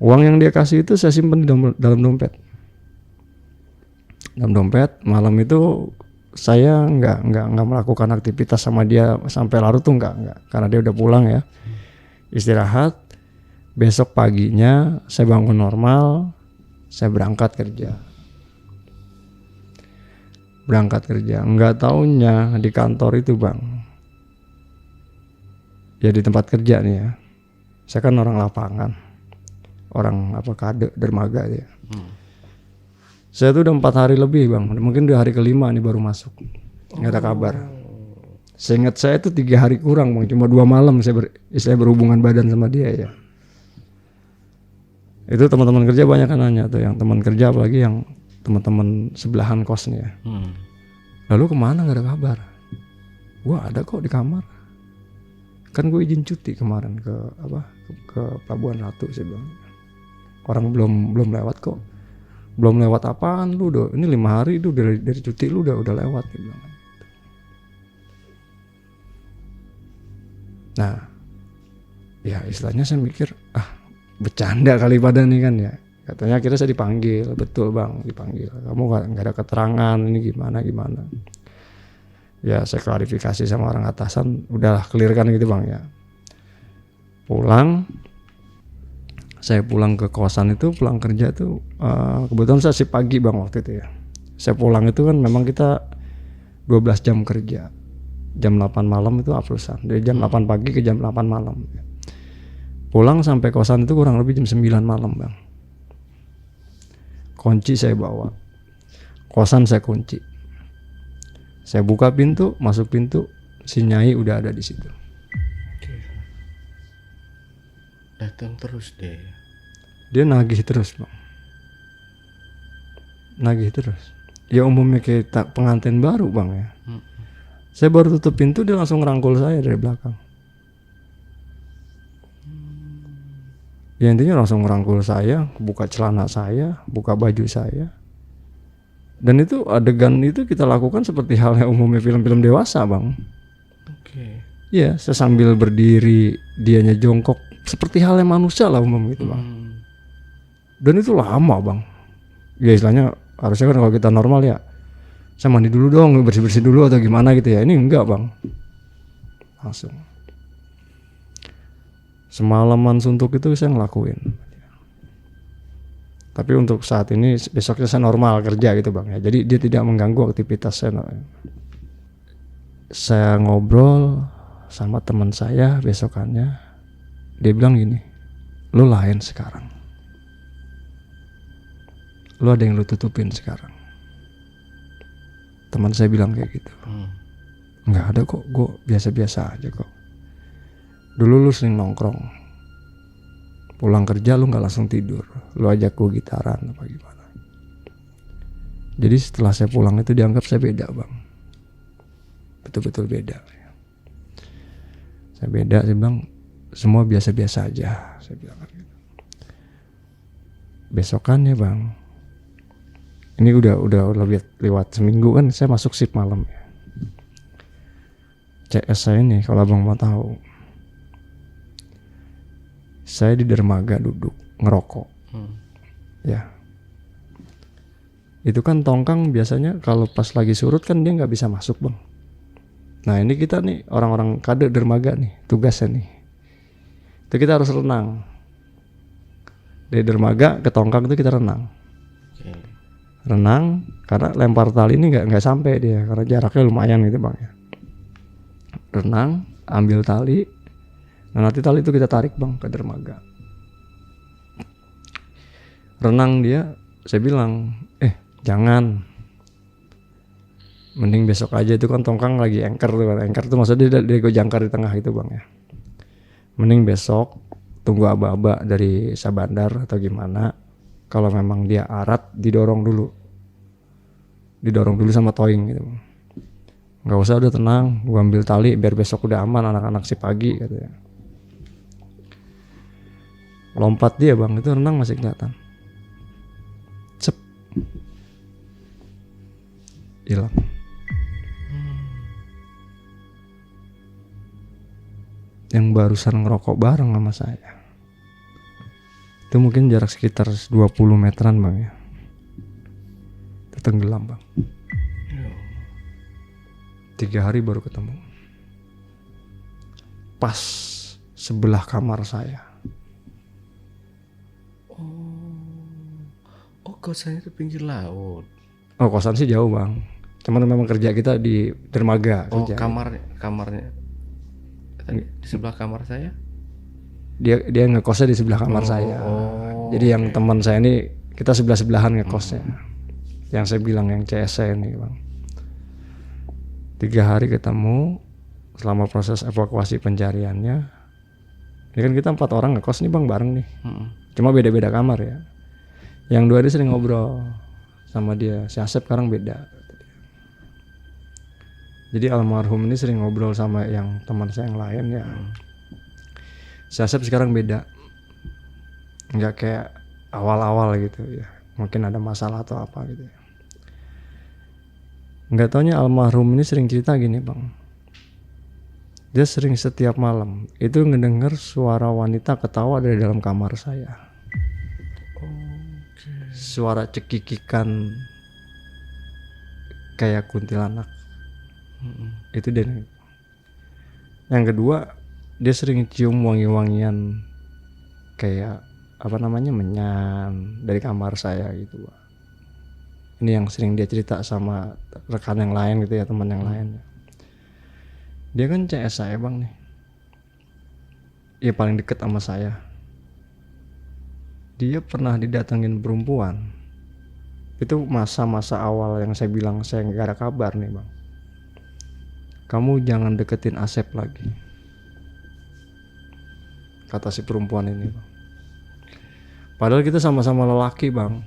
Uang yang dia kasih itu saya simpan di dalam dompet. Dalam dompet. Malam itu saya nggak melakukan aktivitas sama dia sampai larut tuh nggak, karena dia udah pulang ya, istirahat. Besok paginya saya bangun normal, saya berangkat kerja. Nggak taunya di kantor itu bang, ya di tempat kerja nih ya, saya kan orang lapangan, orang kade dermaga ya. Saya tuh udah 4 hari lebih bang, mungkin udah hari kelima nih baru masuk, nggak ada kabar. Seingat saya itu 3 hari kurang bang, cuma 2 malam saya berhubungan badan sama dia ya. Itu teman-teman kerja banyak kan nanya tuh, yang teman kerja apalagi yang teman-teman sebelahan kos nih ya. Lalu kemana, nggak ada kabar? Gua ada kok di kamar. Kan gue izin cuti kemarin ke Pelabuhan Ratu, saya bilang. Orang belum lewat kok. Belum lewat apaan lu, udah ini 5 hari itu dari cuti lu udah lewat, dia bilang. Nah, ya istilahnya saya mikir bercanda kali pada nih kan ya. Katanya akhirnya saya dipanggil, betul bang, dipanggil. Kamu nggak ada keterangan, ini gimana. Ya saya klarifikasi sama orang atasan, udahlah clear kan gitu bang ya. Saya pulang ke kosan itu, pulang kerja tuh kebetulan saya shift pagi bang waktu itu ya. Saya pulang itu kan memang kita 12 jam kerja, jam 8 malam itu aplusan, dari jam 8 pagi ke jam 8 malam. Pulang sampai kosan itu kurang lebih jam 9 malam bang. Kunci saya bawa, kosan saya kunci. Saya buka pintu, masuk pintu, si Nyai udah ada di situ. Datang terus deh. Dia nagih terus bang, nagih terus. Ya umumnya kita pengantin baru bang ya. Saya baru tutup pintu, dia langsung ngerangkul saya dari belakang. Ya intinya langsung ngerangkul saya, buka celana saya, buka baju saya. Dan itu adegan itu kita lakukan seperti hal yang umumnya film-film dewasa bang. Oke. Iya, saya sambil berdiri, dianya jongkok, seperti hal yang manusia lah umum gitu bang. Dan itu lama bang. Ya istilahnya harusnya kan kalau kita normal ya, saya mandi dulu dong, bersih-bersih dulu atau gimana gitu ya. Ini enggak bang, langsung. Semalaman suntuk itu saya ngelakuin. Tapi untuk saat ini besoknya saya normal kerja gitu bang ya. Jadi dia tidak mengganggu aktivitas saya. Saya ngobrol sama teman saya besokannya. Dia bilang gini, lu lain sekarang. Lu ada yang lu tutupin sekarang. Teman saya bilang kayak gitu. Nggak ada kok, gue biasa-biasa aja kok. Dulu lu sering nongkrong, pulang kerja lu nggak langsung tidur, lu ajak gue gitaran apa gimana. Jadi setelah saya pulang itu dianggap saya beda bang, betul-betul beda. Saya beda, saya bilang semua biasa-biasa aja, saya bilang gitu. Besokannya bang, ini udah lewat seminggu kan, saya masuk shift malam ya. CS saya ini kalau abang mau tahu, saya di dermaga duduk ngerokok. Ya. Itu kan tongkang biasanya kalau pas lagi surut kan dia nggak bisa masuk bang. Nah ini kita nih orang-orang kade dermaga nih tugasnya nih. Itu kita harus renang. Dari dermaga ke tongkang itu kita renang. Renang karena lempar tali ini nggak sampai dia karena jaraknya lumayan gitu bang ya. Renang, ambil tali. Nah nanti tali itu kita tarik bang ke dermaga. Renang dia, saya bilang, jangan. Mending besok aja, itu kan tongkang lagi anchor tuh. Anchor tuh maksudnya dia gue jangkar di tengah itu bang ya. Mending besok tunggu aba-aba dari Sabandar atau gimana. Kalau memang dia arat, didorong dulu sama towing gitu bang. Nggak usah, udah tenang, gue ambil tali biar besok udah aman anak-anak si pagi katanya. Lompat dia bang, itu renang masih kelihatan. Cep. Hilang. Yang barusan ngerokok bareng sama saya. Itu mungkin jarak sekitar 20 meteran bang ya. Itu tenggelam bang. 3 hari baru ketemu. Pas sebelah kamar saya. Oh kosannya itu pinggir laut. Oh kosan sih jauh bang. Cuman memang kerja kita di dermaga. Oh kerja. kamarnya di sebelah kamar saya. Dia ngekosnya di sebelah kamar saya. Jadi yang teman saya ini kita sebelah-sebelahan ngekosnya. Yang saya bilang yang CS saya ini bang. 3 hari ketemu selama proses evakuasi pencariannya. Ini kan kita 4 orang ngekos nih bang bareng nih. Cuma beda-beda kamar ya. Yang 2 dia sering ngobrol sama dia. Si Asep sekarang beda. Jadi almarhum ini sering ngobrol sama yang teman saya yang lain ya. Si Asep sekarang beda. Nggak kayak awal-awal gitu ya. Mungkin ada masalah atau apa gitu ya. Nggak taunya almarhum ini sering cerita gini bang. Dia sering setiap malam itu ngedenger suara wanita ketawa dari dalam kamar saya. suara cekikikan kayak kuntilanak. Itu dia. Yang kedua, dia sering cium wangi-wangian kayak apa namanya, menyan dari kamar saya gitu, Pak. Ini yang sering dia cerita sama rekan yang lain gitu ya, teman yang lain. Dia kan CS saya bang nih, ya paling deket sama saya. Dia pernah didatengin perempuan. Itu masa-masa awal yang saya bilang saya nggak ada kabar nih bang. Kamu jangan deketin Asep lagi, kata si perempuan ini bang. Padahal kita sama-sama lelaki bang,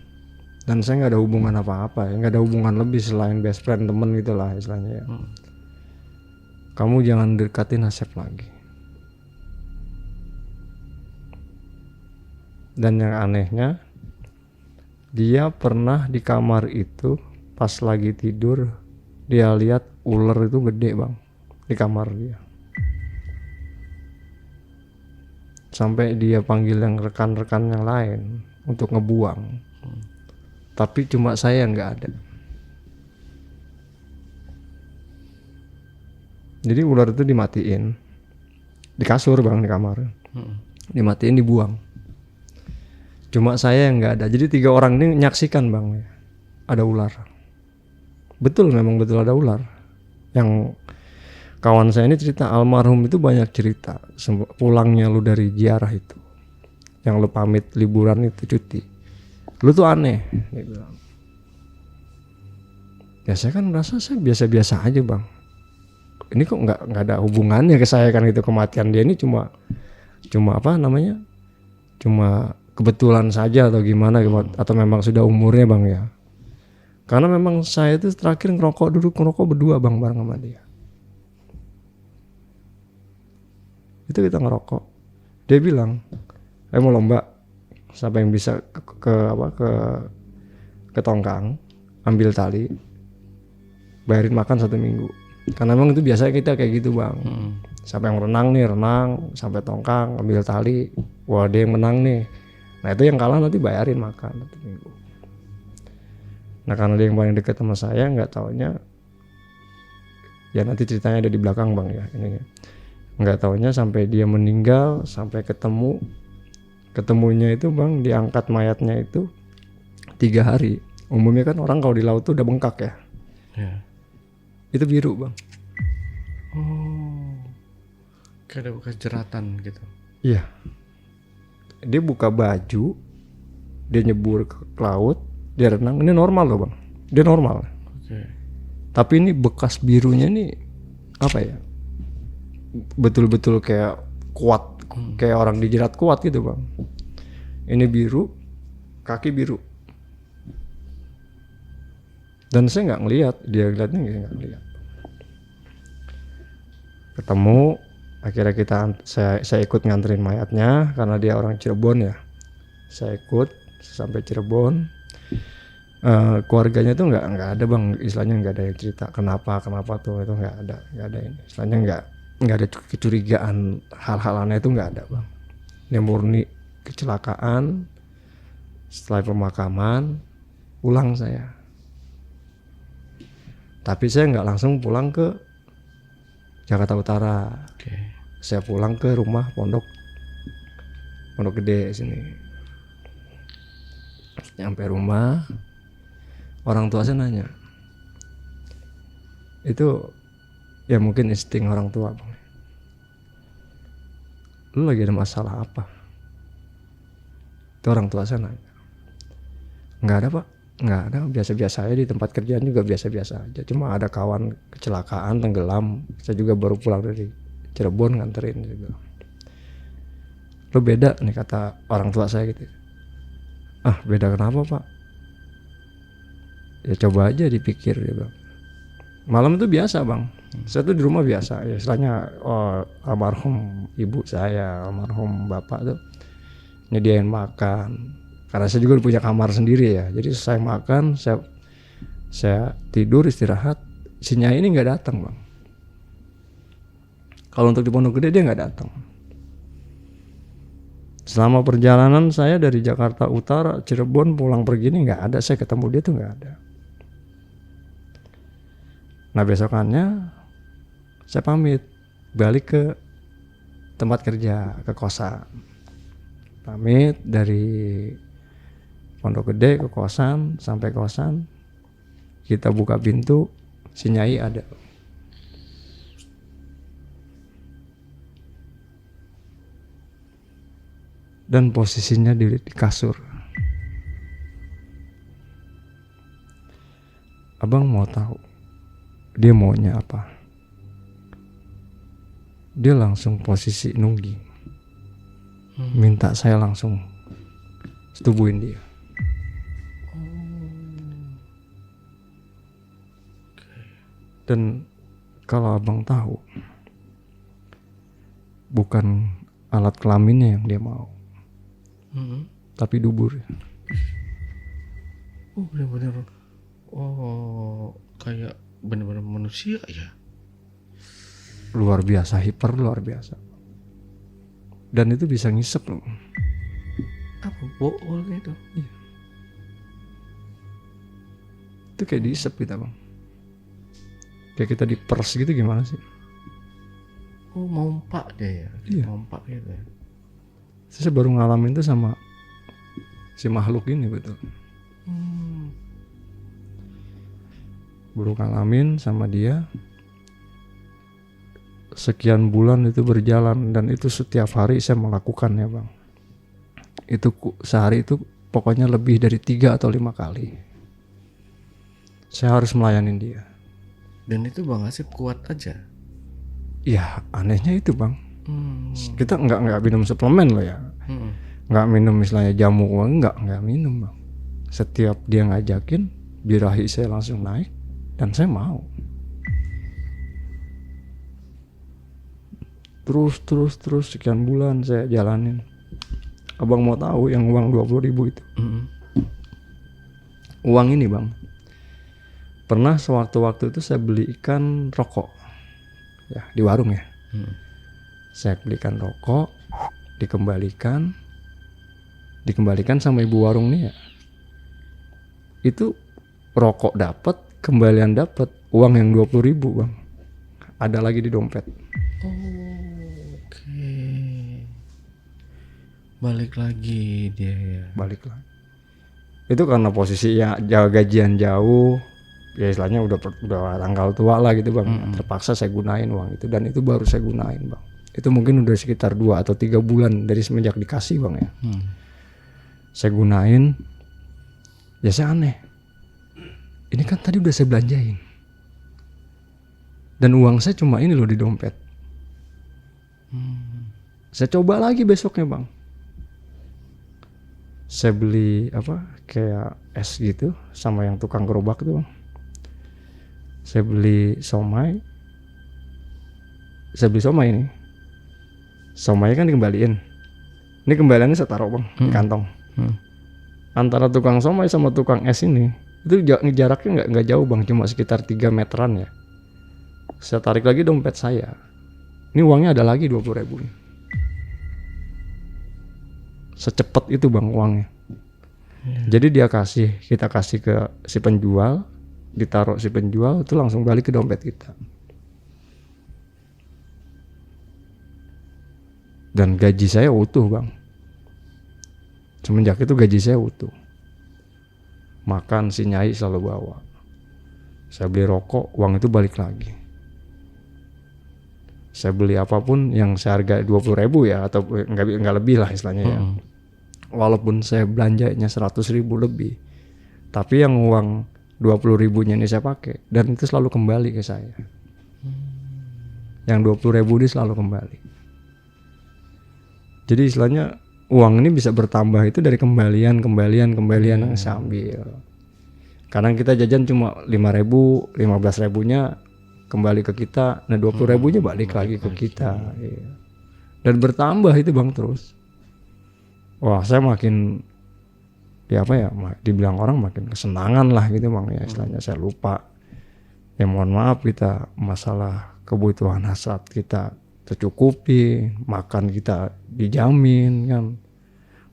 dan saya nggak ada hubungan apa-apa ya, nggak ada hubungan lebih selain best friend, temen gitulah istilahnya ya. Kamu jangan deketin Asep lagi. Dan yang anehnya, dia pernah di kamar itu pas lagi tidur, dia lihat ular itu gede bang di kamar dia. Sampai dia panggil yang rekan-rekan yang lain untuk ngebuang, tapi cuma saya yang nggak ada. Jadi ular itu dimatiin di kasur bang, di kamar, dimatiin, dibuang. Cuma saya yang nggak ada. Jadi 3 orang ini menyaksikan bang, ada ular. Betul, memang betul ada ular. Yang kawan saya ini cerita, almarhum itu banyak cerita pulangnya lu dari ziarah itu, yang lu pamit liburan itu, cuti, lu tuh aneh, dia bilang. Ya saya kan merasa saya biasa-biasa aja bang. Ini kok nggak ada hubungannya ke saya kan gitu, kematian dia ini cuma apa namanya, cuma kebetulan saja atau gimana, atau memang sudah umurnya bang ya. Karena memang saya itu terakhir ngerokok berdua bang bareng sama dia. Itu kita ngerokok. Dia bilang, mau lomba, siapa yang bisa ke tongkang, ambil tali, bayarin makan 1 minggu. Karena memang itu biasanya kita kayak gitu bang. Siapa yang renang sampai tongkang, ambil tali, wah dia yang menang nih. Nah itu yang kalah nanti bayarin makan 1 minggu. Nah karena dia yang paling dekat sama saya, nggak taunya, ya nanti ceritanya ada di belakang bang ya ini. Nggak taunya sampai dia meninggal, sampai ketemunya itu bang, diangkat mayatnya itu 3 hari. Umumnya kan orang kalau di laut tuh udah bengkak ya. Itu biru bang. Oh, kayak ada bekas jeratan gitu. Iya. Dia buka baju, dia nyebur ke laut, dia renang. Ini normal loh bang, dia normal. Tapi ini bekas birunya nih apa ya, betul-betul kayak kuat, kayak orang dijerat kuat gitu bang. Ini biru, kaki biru. Dan saya nggak ngelihat, dia ngeliatnya nggak ngelihat. Ketemu, akhirnya saya ikut nganterin mayatnya karena dia orang Cirebon ya. Saya ikut sampai Cirebon. Keluarganya tuh nggak ada bang, istilahnya nggak ada yang cerita kenapa tuh, itu nggak ada ini. Istilahnya nggak ada kecurigaan hal-hal aneh, itu nggak ada bang. Ini murni kecelakaan. Setelah pemakaman, pulang saya. Tapi saya nggak langsung pulang ke Jakarta Utara. Saya pulang ke rumah Pondok Gede sini. Nyampe rumah, orang tua saya nanya, itu ya mungkin insting orang tua bang, lu lagi ada masalah apa? Itu orang tua saya nanya. Nggak ada pak, nggak ada, biasa-biasa aja, di tempat kerjaan juga biasa-biasa aja, cuma ada kawan kecelakaan tenggelam, saya juga baru pulang dari Cirebon nganterin. Dia bilang, lu beda nih, kata orang tua saya gitu. Ah beda kenapa pak? Ya coba aja dipikir, dia bilang. Malam itu biasa bang, saya tuh di rumah biasa ya, istilahnya almarhum ibu saya, almarhum bapak tuh nyediain makan. Karena saya juga punya kamar sendiri ya, jadi saya makan, saya tidur istirahat. Si Nyai ini nggak datang bang. Kalau untuk di Pondok Gede dia nggak datang. Selama perjalanan saya dari Jakarta Utara, Cirebon pulang pergi ini nggak ada, saya ketemu dia tuh nggak ada. Nah besokannya saya pamit balik ke tempat kerja, ke kosan. Pamit dari Pondok Gede ke kosan, sampai kosan kita buka pintu, si Nyai ada. Dan posisinya di kasur. Abang mau tahu dia maunya apa? Dia langsung posisi nunggi, minta saya langsung setubuhin dia. Dan kalau abang tahu, bukan alat kelaminnya yang dia mau, tapi dubur. Oh benar-benar, oh kayak benar-benar manusia ya. Luar biasa, hiper luar biasa. Dan itu bisa ngisep loh. Apa boolnya itu? Iya. Itu kayak diisep kita bang. Kayak kita dipers gitu, gimana sih? Oh mompak dia ya? Iya. Mompak gitu ya. Saya baru ngalamin itu sama si makhluk ini, betul. Baru ngalamin sama dia. Sekian bulan itu berjalan, dan itu setiap hari saya melakukannya bang. Itu sehari itu pokoknya lebih dari 3 atau 5 kali saya harus melayani dia. Dan itu Bang Asep kuat aja. Ya anehnya itu bang. Kita nggak minum suplemen loh ya. Nggak minum misalnya jamu, nggak minum bang. Setiap dia ngajakin, birahi saya langsung naik dan saya mau. Terus sekian bulan saya jalanin. Abang mau tahu yang uang 20.000 itu? Uang ini bang, pernah sewaktu-waktu itu saya beli ikan rokok ya di warung ya. Saya belikan rokok, dikembalikan sama ibu warung nih ya. Itu rokok dapat, kembalian dapat, uang yang 20.000 bang, ada lagi di dompet. Balik lagi dia ya. Balik lagi. Itu karena posisi ya gajian jauh, ya istilahnya udah tanggal tua lah gitu bang. Terpaksa saya gunain uang itu, dan itu baru saya gunain bang. Itu mungkin udah sekitar 2 atau 3 bulan dari semenjak dikasih bang ya. Saya gunain, ya saya aneh. Ini kan tadi udah saya belanjain, dan uang saya cuma ini loh di dompet. Saya coba lagi besoknya bang. Saya beli kayak es gitu sama yang tukang gerobak tuh bang. Saya beli somai. Ini. Somai kan dikembaliin. Ini kembaliannya saya taruh bang di kantong. Antara tukang somai sama tukang es ini, itu jaraknya nggak jauh bang, cuma sekitar 3 meteran ya. Saya tarik lagi dompet saya. Ini uangnya ada lagi 20.000 nih. Secepat itu bang uangnya. Jadi kita kasih ke si penjual, ditaruh si penjual, itu langsung balik ke dompet kita. Dan gaji saya utuh bang. Semenjak itu gaji saya utuh. Makan si Nyai selalu bawa. Saya beli rokok, uang itu balik lagi. Saya beli apapun yang seharga 20.000 ya, atau nggak lebih lah istilahnya ya. Walaupun saya belanjanya 100.000 lebih, tapi yang uang 20.000-nya ini saya pakai, dan itu selalu kembali ke saya. Yang 20.000 ini selalu kembali. Jadi istilahnya uang ini bisa bertambah itu dari kembalian yang saya ambil. Kadang kita jajan cuma 5.000, 15.000-nya kembali ke kita, nah 20.000-nya balik lagi ke kita. Iya. Dan bertambah itu bang terus. Wah saya makin dibilang orang makin kesenangan lah gitu bang ya, istilahnya saya lupa. Ya mohon maaf, kita masalah kebutuhan hasrat kita tercukupi, makan kita dijamin kan.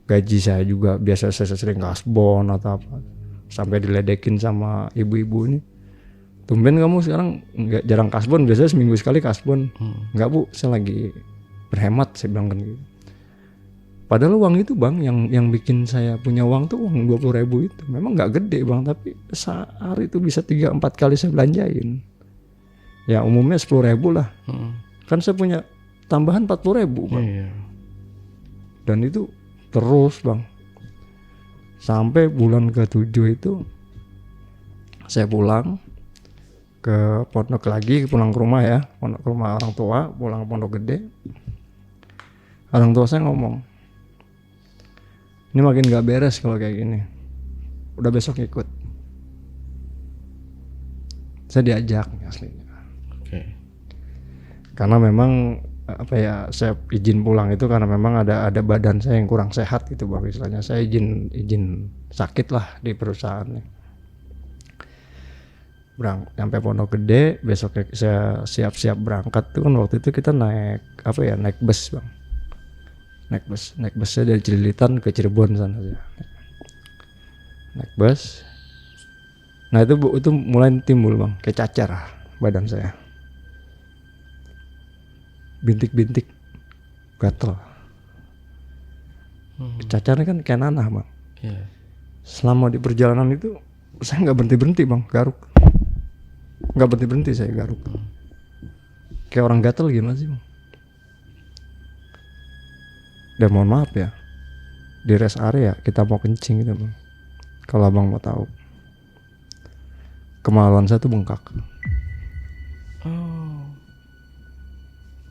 gaji saya juga biasa saya sering kasbon atau apa, sampai diledekin sama ibu-ibu ini, tumben kamu sekarang nggak jarang kasbon, biasanya seminggu sekali kasbon. Nggak bu, saya lagi berhemat, saya bilang kan gitu. Padahal uang itu bang, yang bikin saya punya uang tuh uang 20.000 itu. Memang nggak gede bang, tapi sehari itu bisa 3-4 kali saya belanjain. Ya umumnya 10.000 lah. Kan saya punya tambahan 40.000 bang. Iya. Dan itu terus bang. Sampai bulan ke-7 itu saya pulang ke pondok lagi, pulang ke rumah ya. Pondok ke rumah orang tua, pulang ke pondok gede. Orang tua saya ngomong, ini makin gak beres kalau kayak gini. Udah besok ikut. Saya diajak aslinya. Oke. Karena memang apa ya, saya izin pulang itu karena memang ada badan saya yang kurang sehat gitu bang, istilahnya. Saya izin sakit lah di perusahaannya. Sampai Pondok Gede, besoknya saya siap-siap berangkat tuh kan, waktu itu kita naik bus bang. Naik busnya dari Cililitan ke Cirebon sana aja. Naik bus. Nah itu mulai timbul bang, kayak cacar badan saya. Bintik-bintik gatel. Cacarnya kan kayak nanah bang. Iya. Selama di perjalanan itu saya nggak berhenti bang, garuk. Nggak berhenti saya garuk. Kayak orang gatel gimana sih bang? Dan mohon maaf ya, di rest area kita mau kencing gitu bang. Kalau abang mau tahu, kemaluan saya tuh bengkak. Oh.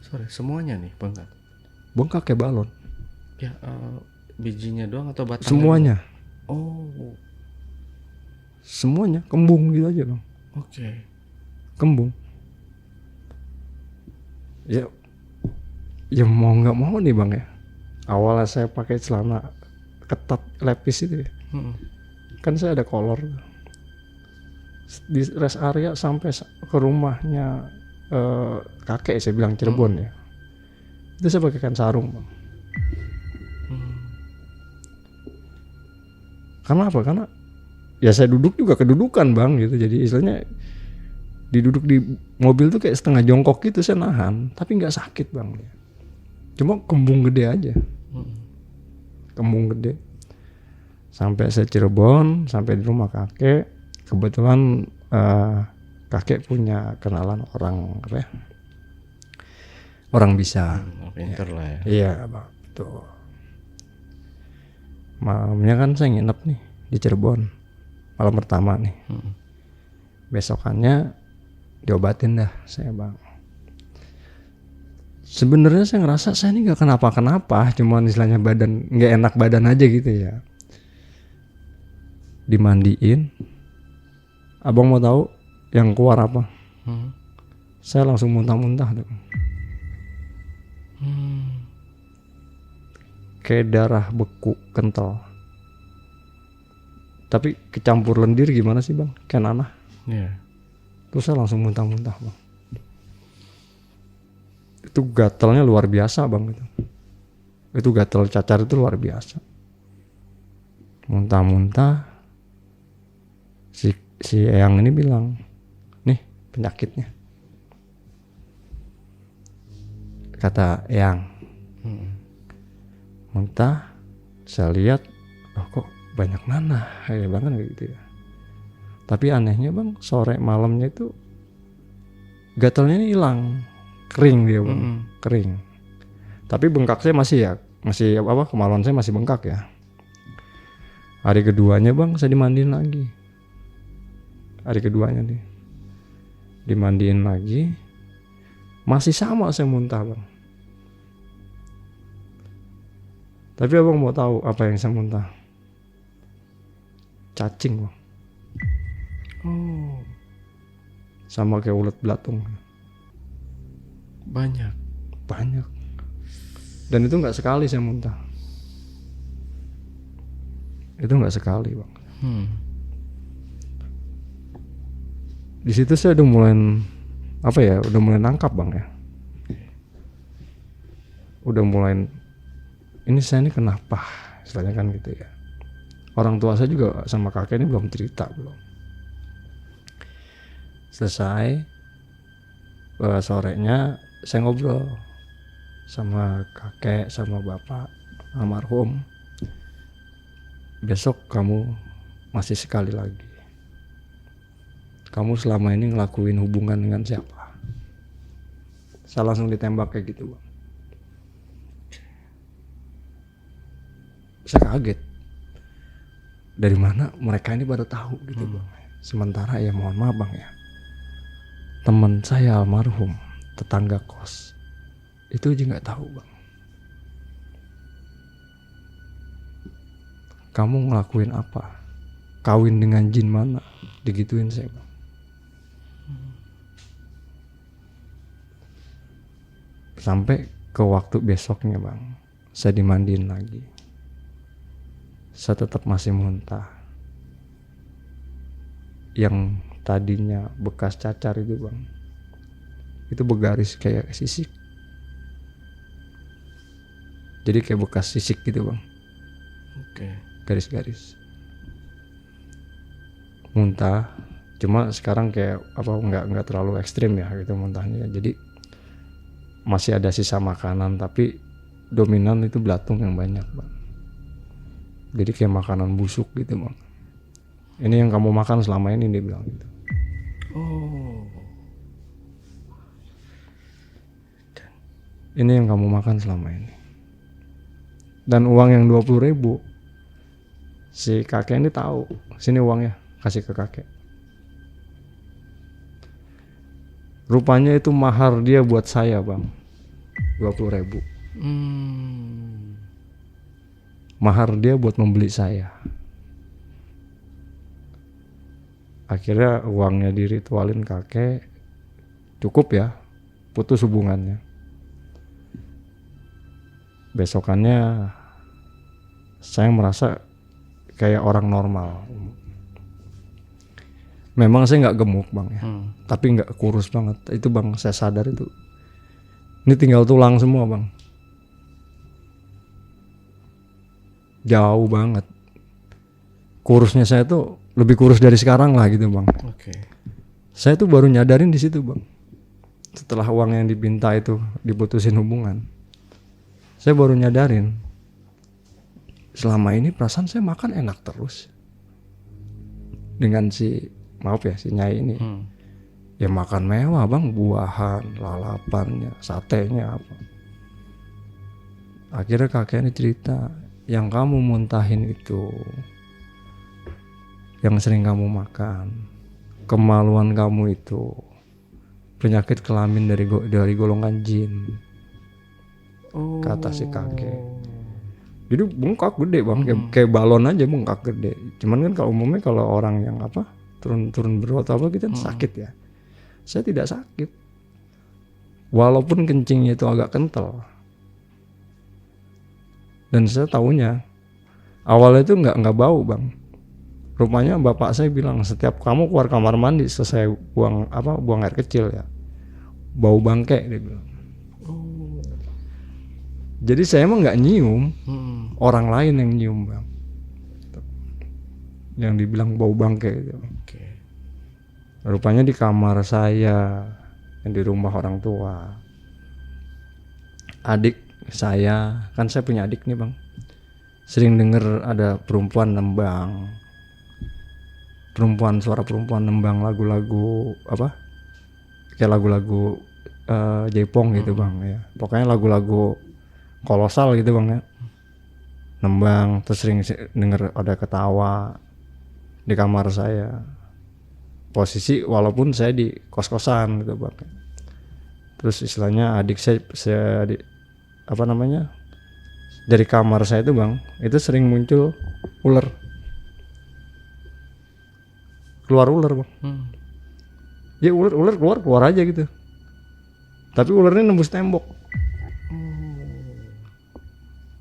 Sorry, semuanya nih bengkak. Bengkak kayak balon. Ya, bijinya doang atau batangnya? Semuanya. Oh. Semuanya kembung gitu aja bang. Oke. Kembung. Ya mau nggak mau nih bang ya. Awalnya saya pakai celana ketat lepis itu ya. Kan saya ada kolor. Di rest area sampai ke rumahnya kakek, saya bilang Cirebon ya. Itu saya pakaikan sarung bang. Karena apa? Karena ya saya duduk juga kedudukan bang gitu. Jadi istilahnya diduduk di mobil tuh kayak setengah jongkok gitu, saya nahan. Tapi nggak sakit bang. Cuma kembung gede aja. Kembung gede. Sampai saya Cirebon, sampai di rumah kakek. Kebetulan kakek punya kenalan orang apa ya? Orang bisa. Pinter lah ya. Iya bang, betul. Malamnya kan saya nginep nih di Cirebon, malam pertama nih. Besokannya diobatin dah saya bang. Sebenarnya saya ngerasa saya ini nggak kenapa-kenapa, cuman istilahnya badan nggak enak badan aja gitu ya. Dimandiin, abang mau tahu yang keluar apa? Saya langsung muntah-muntah tuh. Kayak darah beku kental. Tapi kecampur lendir gimana sih bang? Kayak nanah. Iya. Terus saya langsung muntah-muntah bang. Itu gatalnya luar biasa bang. Itu gatal cacar itu luar biasa. Muntah-muntah. Si Eyang ini bilang, nih penyakitnya. Kata Eyang. Muntah, saya lihat, oh kok banyak nanah, kayak banget gitu ya. Tapi anehnya bang, sore malamnya itu gatalnya ini hilang, kering dia bang, kering. Tapi bengkak saya masih kemaluan saya masih bengkak ya. Hari keduanya bang, saya dimandiin lagi. Hari keduanya nih, dimandiin lagi, masih sama saya muntah bang. Tapi abang mau tahu apa yang saya muntah? Cacing bang. Oh. Sama kayak ulet belatung. Banyak. Dan itu nggak sekali saya muntah. Itu nggak sekali bang. Di situ saya udah mulai nangkap bang ya. Udah mulai, ini saya ini kenapa istilahnya kan gitu ya. Orang tua saya juga sama kakek ini belum cerita, belum. Selesai sorenya saya ngobrol sama kakek sama bapak almarhum. Besok kamu masih sekali lagi. Kamu selama ini ngelakuin hubungan dengan siapa? Saya langsung ditembak kayak gitu, Bang. Saya kaget. Dari mana mereka ini baru tahu gitu, Bang. Sementara ya mohon maaf, Bang ya. Teman saya almarhum, tetangga kos, itu aja nggak tahu, Bang. Kamu ngelakuin apa? Kawin dengan jin mana? Digituin saya, Bang. Sampai ke waktu besoknya, Bang, saya dimandiin lagi. Saya tetap masih muntah. Yang tadinya bekas cacar itu, Bang, itu bergaris kayak sisik. Jadi kayak bekas sisik gitu, Bang. Oke. Garis-garis. Muntah. Cuma sekarang kayak apa nggak terlalu ekstrim ya gitu muntahnya. Jadi masih ada sisa makanan tapi dominan itu belatung yang banyak, Bang. Jadi kayak makanan busuk gitu, Bang. Ini yang kamu makan selama ini, dia bilang gitu. Oh. Ini yang kamu makan selama ini. Dan uang yang 20.000 si kakek ini tahu. Sini uangnya, kasih ke kakek. Rupanya itu mahar dia buat saya, Bang. 20.000. Mahar dia buat membeli saya. Akhirnya uangnya diritualin kakek, cukup ya, putus hubungannya. Besokannya saya merasa kayak orang normal. Memang saya nggak gemuk, Bang ya, tapi nggak kurus banget. Itu, Bang, saya sadar itu. Ini tinggal tulang semua, Bang. Jauh banget. Kurusnya saya tuh lebih kurus dari sekarang lah gitu, Bang. Oke. Saya tuh baru nyadarin di situ, Bang. Setelah uang yang dipinta itu diputusin hubungan, saya baru nyadarin. Selama ini perasaan saya makan enak terus. Dengan si Nyai ini. Ya makan mewah, Bang, buahan, lalapannya, satenya apa. Akhirnya kakek ini cerita, yang kamu muntahin itu, yang sering kamu makan, kemaluan kamu itu, penyakit kelamin dari golongan jin. Kata si kakek. Jadi bengkak gede, Bang, kayak balon aja bengkak gede. Cuman kan kalau umumnya kalau orang yang apa turun berat apa gitu sakit ya. Saya tidak sakit. Walaupun kencingnya itu agak kental. Dan saya tahunya awalnya itu nggak bau, Bang. Rupanya bapak saya bilang setiap kamu keluar kamar mandi selesai buang air kecil ya, bau bangke, dia bilang. Jadi saya emang nggak nyium, orang lain yang nyium, Bang. Yang dibilang bau bangke gitu. Rupanya di kamar saya, yang di rumah orang tua. Adik saya, kan saya punya adik nih, Bang. Sering denger ada perempuan nembang. Suara perempuan nembang lagu-lagu apa? Kayak lagu-lagu Jaipong gitu, Bang ya. Pokoknya lagu-lagu kolosal gitu, Bang ya. Nembang, terus sering denger ada ketawa di kamar saya. Posisi walaupun saya di kos-kosan gitu, Bang. Terus istilahnya adik saya dari kamar saya itu, Bang, itu sering muncul ular. Keluar ular, Bang. Ya ular keluar aja gitu. Tapi ularnya nembus tembok.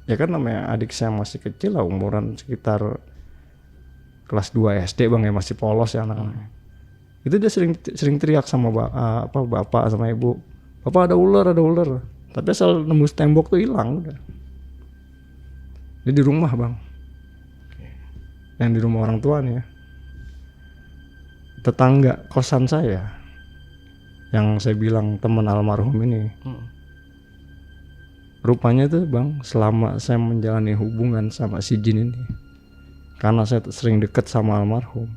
Ya kan namanya adik saya masih kecil lah, umuran sekitar kelas 2 SD, Bang ya, masih polos ya anak-anaknya. Itu dia sering teriak sama bapak sama ibu, "Bapak ada ular." Tapi asal nembus tembok tuh hilang udah. Dia di rumah bang, yang di rumah orang tua nih ya. Tetangga kosan saya, yang saya bilang teman almarhum ini, rupanya tuh bang, selama saya menjalani hubungan sama si Jin ini, karena saya sering deket sama almarhum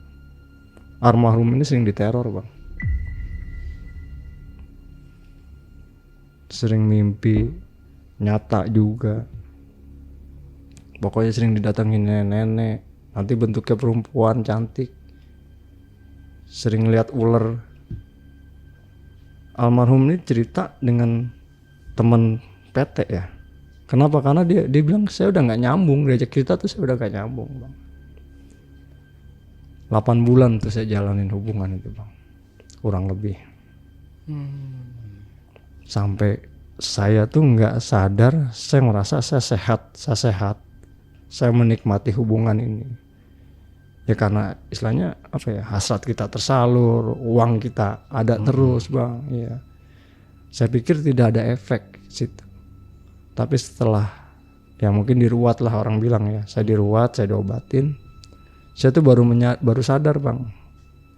ini sering diteror bang, sering mimpi nyata juga. Pokoknya sering didatengin nenek-nenek, nanti bentuknya perempuan cantik, sering lihat ular. Almarhum ini cerita dengan teman PT ya. Kenapa? Karena dia bilang saya udah nggak nyambung, diajak cerita tuh saya udah nggak nyambung bang. 8 bulan tuh saya jalanin hubungan itu bang, kurang lebih. Sampai saya tuh nggak sadar, saya merasa saya sehat, saya menikmati hubungan ini. Ya karena istilahnya apa ya, hasrat kita tersalur, uang kita ada terus bang. Ya, saya pikir tidak ada efek situ. Tapi setelah ya mungkin diruat lah orang bilang ya, saya diruat, saya diobatin, saya tuh baru sadar bang,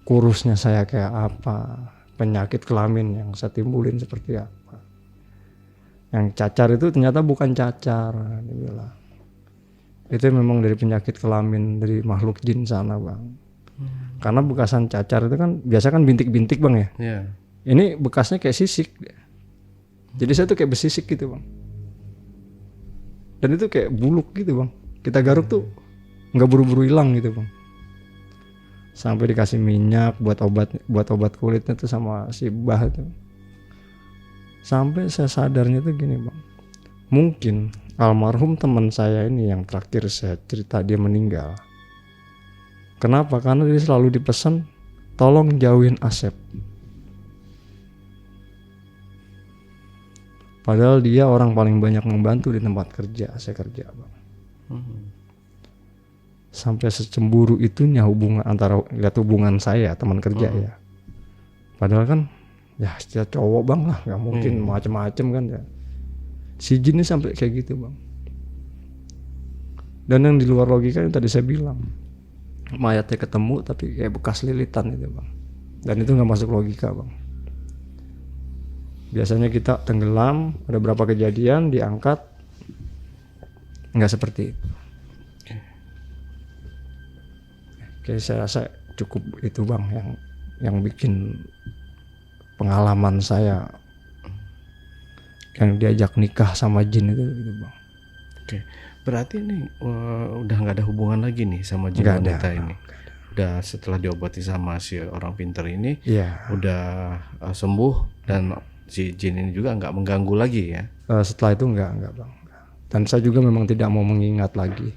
kurusnya saya kayak apa, penyakit kelamin yang saya timbulin seperti apa. Yang cacar itu ternyata bukan cacar, dia bilang. Itu memang dari penyakit kelamin dari makhluk jin sana bang. Karena bekasan cacar itu kan biasa kan bintik-bintik bang ya. Yeah. Ini bekasnya kayak sisik. Jadi saya tuh kayak bersisik gitu bang. Dan itu kayak buluk gitu bang. Kita garuk tuh nggak buru-buru hilang gitu bang. Sampai dikasih minyak buat obat kulitnya tuh sama si bah itu. Sampai saya sadarnya tuh gini bang. Mungkin almarhum teman saya ini yang terakhir saya cerita dia meninggal. Kenapa? Karena dia selalu dipesan tolong jauhin Asep. Padahal dia orang paling banyak membantu di tempat kerja saya kerja bang. Sampai secemburu itunya hubungan antara lihat hubungan saya teman kerja ya. Padahal kan ya dia cowok bang lah, nggak mungkin macem-macem kan ya. Si Jin ini sampai kayak gitu bang. Dan yang di luar logika yang tadi saya bilang, mayatnya ketemu tapi kayak bekas lilitan itu bang. Dan itu nggak masuk logika bang. Biasanya kita tenggelam, ada berapa kejadian diangkat, nggak seperti itu. Oke, saya rasa cukup itu bang yang bikin pengalaman saya yang diajak nikah sama jin itu gitu bang. Oke, berarti ini udah nggak ada hubungan lagi nih sama jin Nggak wanita ada. ini. Udah setelah diobati sama si orang pinter ini, Iya. udah sembuh dan si jin ini juga nggak mengganggu lagi ya. Setelah itu enggak bang. Dan saya juga memang tidak mau mengingat lagi.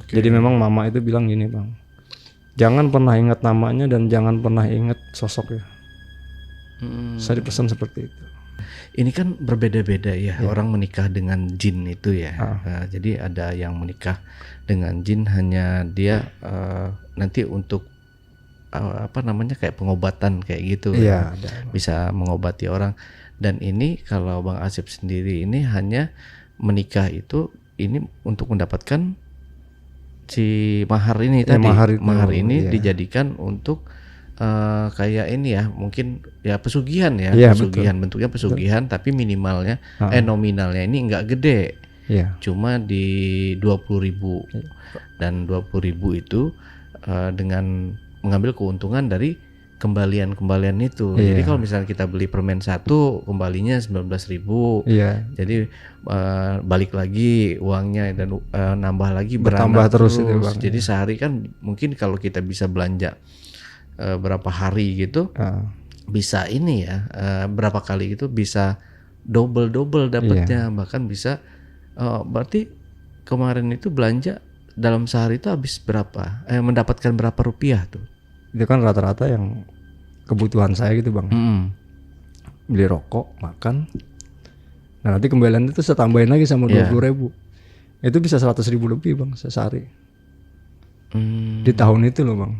Oke. Jadi memang mama itu bilang gini bang, jangan pernah ingat namanya dan jangan pernah ingat sosoknya. Saya dipesan seperti itu. Ini kan berbeda-beda ya orang menikah dengan jin itu ya. Jadi ada yang menikah dengan jin hanya dia nanti untuk apa namanya kayak pengobatan kayak gitu. Iya. Bisa mengobati orang. Dan ini kalau Bang Asep sendiri ini hanya menikah itu ini untuk mendapatkan si mahar ini tadi. Mahar ini dijadikan untuk kayak ini ya mungkin ya pesugihan ya, pesugihan betul. Bentuknya pesugihan betul. Tapi minimalnya nominalnya ini nggak gede, cuma di 20.000 dan 20.000 itu dengan mengambil keuntungan dari kembalian itu. Jadi kalau misalnya kita beli permen 1 kembalinya 19.000, jadi balik lagi uangnya dan nambah lagi bertambah terus. Itu, Bang. Jadi sehari kan mungkin kalau kita bisa belanja berapa hari gitu bisa ini ya berapa kali gitu bisa double dapatnya bahkan bisa berarti kemarin itu belanja dalam sehari itu habis berapa mendapatkan berapa rupiah tuh? Itu kan rata-rata yang kebutuhan saya gitu bang. Beli rokok, makan, nah nanti kembalian itu saya tambahin lagi sama 20.000. Itu bisa 100.000 lebih bang sehari. Di tahun itu loh bang.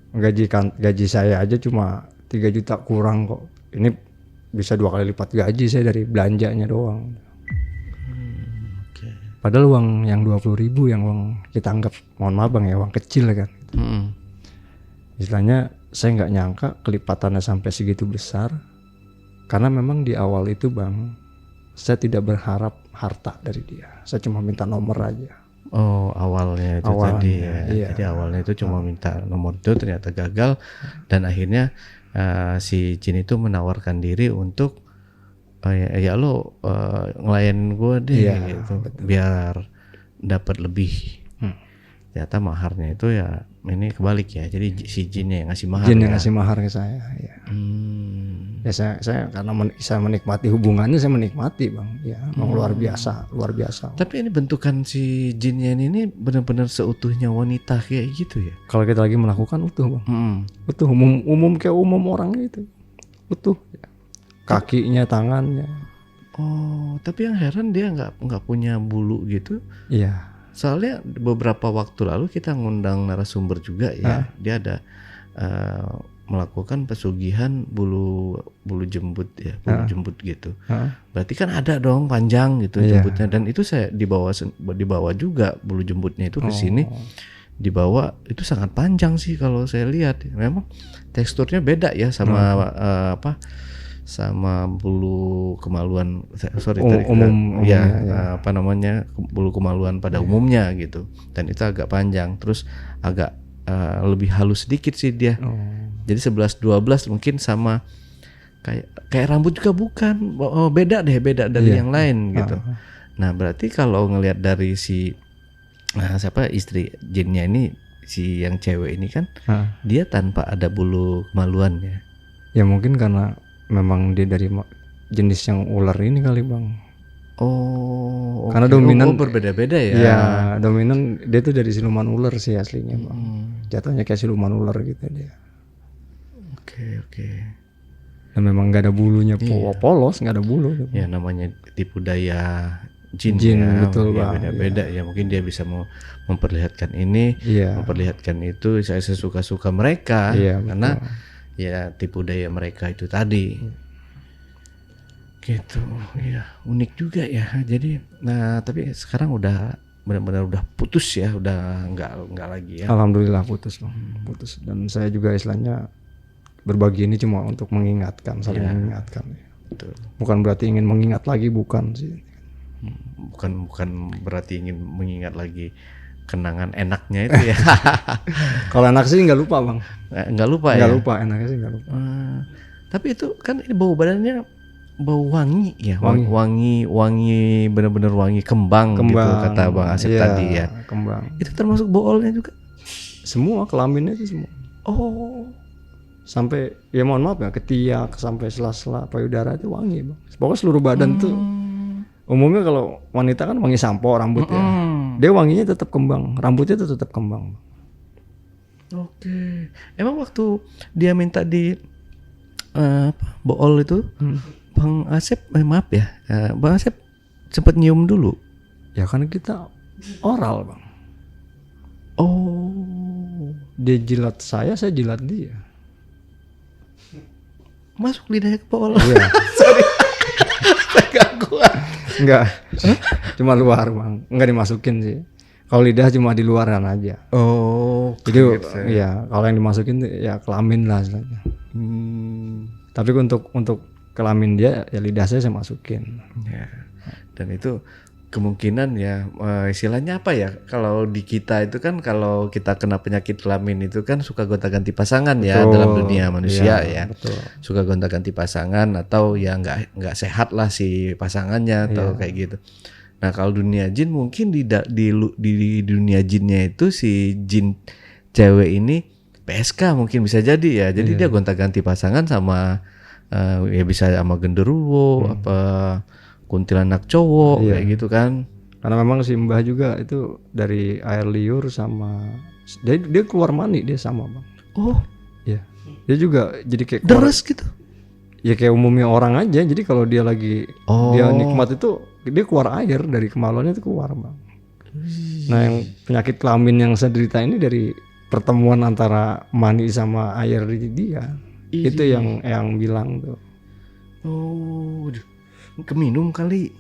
Gaji saya aja cuma 3 juta kurang kok. Ini bisa 2 kali lipat gaji saya dari belanjanya doang. Padahal uang yang 20.000 yang uang kita anggap, mohon maaf bang ya, uang kecil kan. Istilahnya saya nggak nyangka kelipatannya sampai segitu besar. Karena memang di awal itu bang, saya tidak berharap harta dari dia. Saya cuma minta nomor aja. Oh, awalnya itu tadi ya. Iya. Jadi awalnya itu cuma minta nomor, itu ternyata gagal, dan akhirnya si Jin itu menawarkan diri untuk ya lo ngelayan gue deh, Iya, gitu, biar dapat lebih. Ternyata maharnya itu ya ini kebalik ya. Jadi si Jinnya yang ngasih mahar. Jin yang ya. ngasih mahar ke saya. Ya, ya saya karena saya menikmati hubungannya, saya menikmati bang. Ya, memang luar biasa. Tapi ini bentukan si Jinnya ini benar-benar seutuhnya wanita kayak gitu ya? Kalau kita lagi melakukan utuh bang, utuh umum kayak umum orang itu, utuh. Ya. Kakinya, tangannya. Oh, tapi yang heran dia nggak punya bulu gitu. Iya. Soalnya beberapa waktu lalu kita ngundang narasumber juga ya, dia ada melakukan pesugihan bulu jembut ya, bulu jembut gitu. Berarti kan ada dong panjang gitu jembutnya, dan itu saya dibawa juga bulu jembutnya itu ke sini, dibawa itu sangat panjang sih kalau saya lihat. Memang teksturnya beda ya sama sama bulu kemaluan, apa namanya, bulu kemaluan pada umumnya gitu, dan itu agak panjang, terus agak lebih halus sedikit sih dia. Jadi 11-12 mungkin sama kayak rambut juga bukan, beda dari yang lain gitu. Nah berarti kalau ngelihat dari si siapa istri Jinnya ini, si yang cewek ini kan dia tanpa ada bulu kemaluannya. Ya mungkin karena memang dia dari jenis yang ular ini kali bang. Oh, karena dominan berbeda-beda ya. Iya, dominan dia tuh dari siluman ular sih aslinya bang. Jatuhnya kayak siluman ular gitu dia. Oke. Dan memang nggak ada bulunya, polos, nggak ada bulu. Ya namanya tipu daya Jin ya, betul ya, beda-beda ya. Mungkin dia bisa mau memperlihatkan ini, memperlihatkan itu. Saya suka mereka karena ya tipu daya mereka itu tadi. Gitu. Ya, unik juga ya. Jadi tapi sekarang udah benar-benar udah putus ya, udah nggak lagi ya. Alhamdulillah putus bang. Putus. Dan saya juga istilahnya berbagi ini cuma untuk mengingatkan, saling mengingatkan. Betul. Bukan berarti ingin mengingat lagi, bukan sih. Bukan berarti ingin mengingat lagi kenangan enaknya itu ya. Kalau enak sih nggak lupa bang. Nggak lupa ya. Nggak lupa, enaknya sih nggak lupa. Tapi itu kan bau badannya bau wangi ya, wangi benar-benar wangi kembang gitu kata Bang Asep tadi ya. Kembang. Itu termasuk boolnya juga? Semua kelaminnya itu semua. Oh. Sampai ya mohon maaf ya, ketiak sampai sela-sela payudara itu wangi bang. Pokoknya seluruh badan tuh. Umumnya kalau wanita kan wangi sampo rambut ya. Dia wanginya tetap kembang, rambutnya tuh tetap kembang. Oke. Emang waktu dia minta di bool itu, Bang Asep, maaf ya, Bang Asep sempat nyium dulu. Ya kan kita oral bang. Oh. Dia jilat saya jilat dia. Masuk lidahnya ke bool. Iya. Sorry. Saya gak kuat. Enggak. Cuma luar bang. Enggak dimasukin sih. Kalau lidah cuma di luaran aja. Oh. Jadi ya kalau yang dimasukin ya kelamin lah istilahnya. Tapi untuk kelamin dia ya lidah saya masukin. Ya. Dan itu kemungkinan ya istilahnya apa ya, kalau di kita itu kan kalau kita kena penyakit kelamin itu kan suka gonta-ganti pasangan. Betul. Ya dalam dunia manusia ya. Betul. Suka gonta-ganti pasangan atau ya nggak sehat lah si pasangannya atau kayak gitu. Nah kalau dunia jin mungkin di dunia jinnya itu si jin cewek ini PSK mungkin bisa jadi ya. Jadi dia gonta-ganti pasangan sama ya bisa sama genderuwo apa kuntilanak cowok kayak gitu kan. Karena memang si Mbah juga itu dari air liur sama dia keluar mani dia sama bang. Oh iya. Dia juga jadi kayak deres gitu. Ya kayak umumnya orang aja. Jadi kalau dia lagi dia nikmat itu dia keluar air dari kemaluannya itu keluar bang. Nah yang penyakit kelamin yang saya derita ini dari pertemuan antara mani sama air di dia. Itu yang bilang tuh. Oh, keminum kali.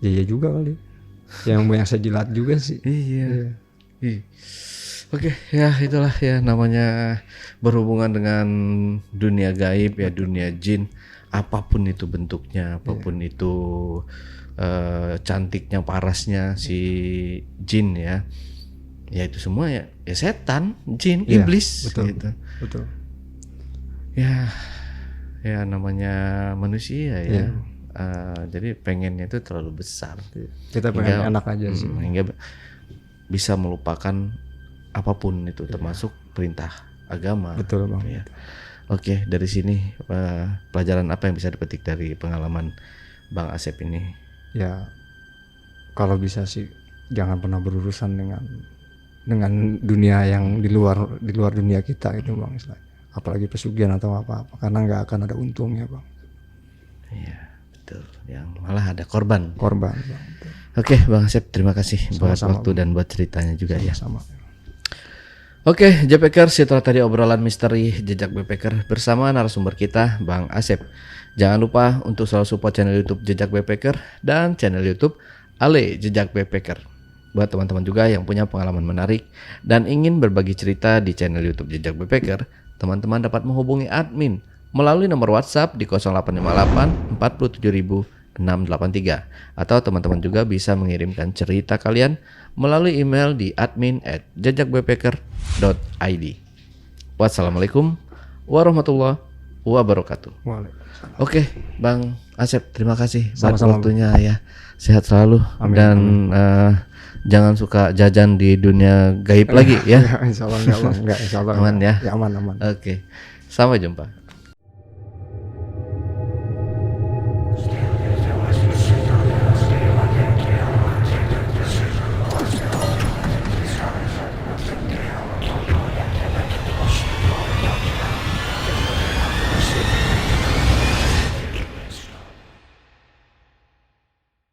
Iya juga kali. yang banyak saya jilat juga sih. Iya. Ih. Oke, ya itulah ya namanya berhubungan dengan dunia gaib ya, dunia jin, apapun itu bentuknya, apapun itu cantiknya, parasnya si jin ya. Ya itu semua ya setan, jin, Iya, iblis betul. gitu. Betul. Ya namanya manusia ya. Iya. Jadi pengennya itu terlalu besar. Kita pengen enak aja sih. Hingga bisa melupakan apapun itu termasuk perintah agama. Betul Bang. Ya. Oke, dari sini pelajaran apa yang bisa dipetik dari pengalaman Bang Asep ini? Ya kalau bisa sih jangan pernah berurusan dengan dunia yang di luar dunia kita itu Bang istilahnya. Apalagi pesugihan atau apa-apa karena nggak akan ada untungnya Bang. Iya, betul. Yang malah ada korban. Bang. Betul. Oke, Bang Asep, terima kasih buat Sama-sama, waktu dan buat ceritanya juga ya. Sama. Oke, Backpackers, setelah tadi obrolan misteri Jejak Backpacker bersama narasumber kita, Bang Asep. Jangan lupa untuk selalu support channel YouTube Jejak Backpacker dan channel YouTube Ale Jejak Backpacker. Buat teman-teman juga yang punya pengalaman menarik dan ingin berbagi cerita di channel YouTube Jejak Backpacker, teman-teman dapat menghubungi admin melalui nomor WhatsApp di 0858 47683 atau teman-teman juga bisa mengirimkan cerita kalian melalui email di admin@jejakbackpacker.id. Wassalamualaikum warahmatullahi wabarakatuh. Waalaikumsalam. Oke, Bang Asep, terima kasih buat Sama-sama. waktunya ya. Sehat selalu. Amin, Dan jangan suka jajan di dunia gaib lagi ya. Insya Allah enggak Bang. Enggak, insya Allah Aman ya? Ya aman. Oke, sampai jumpa.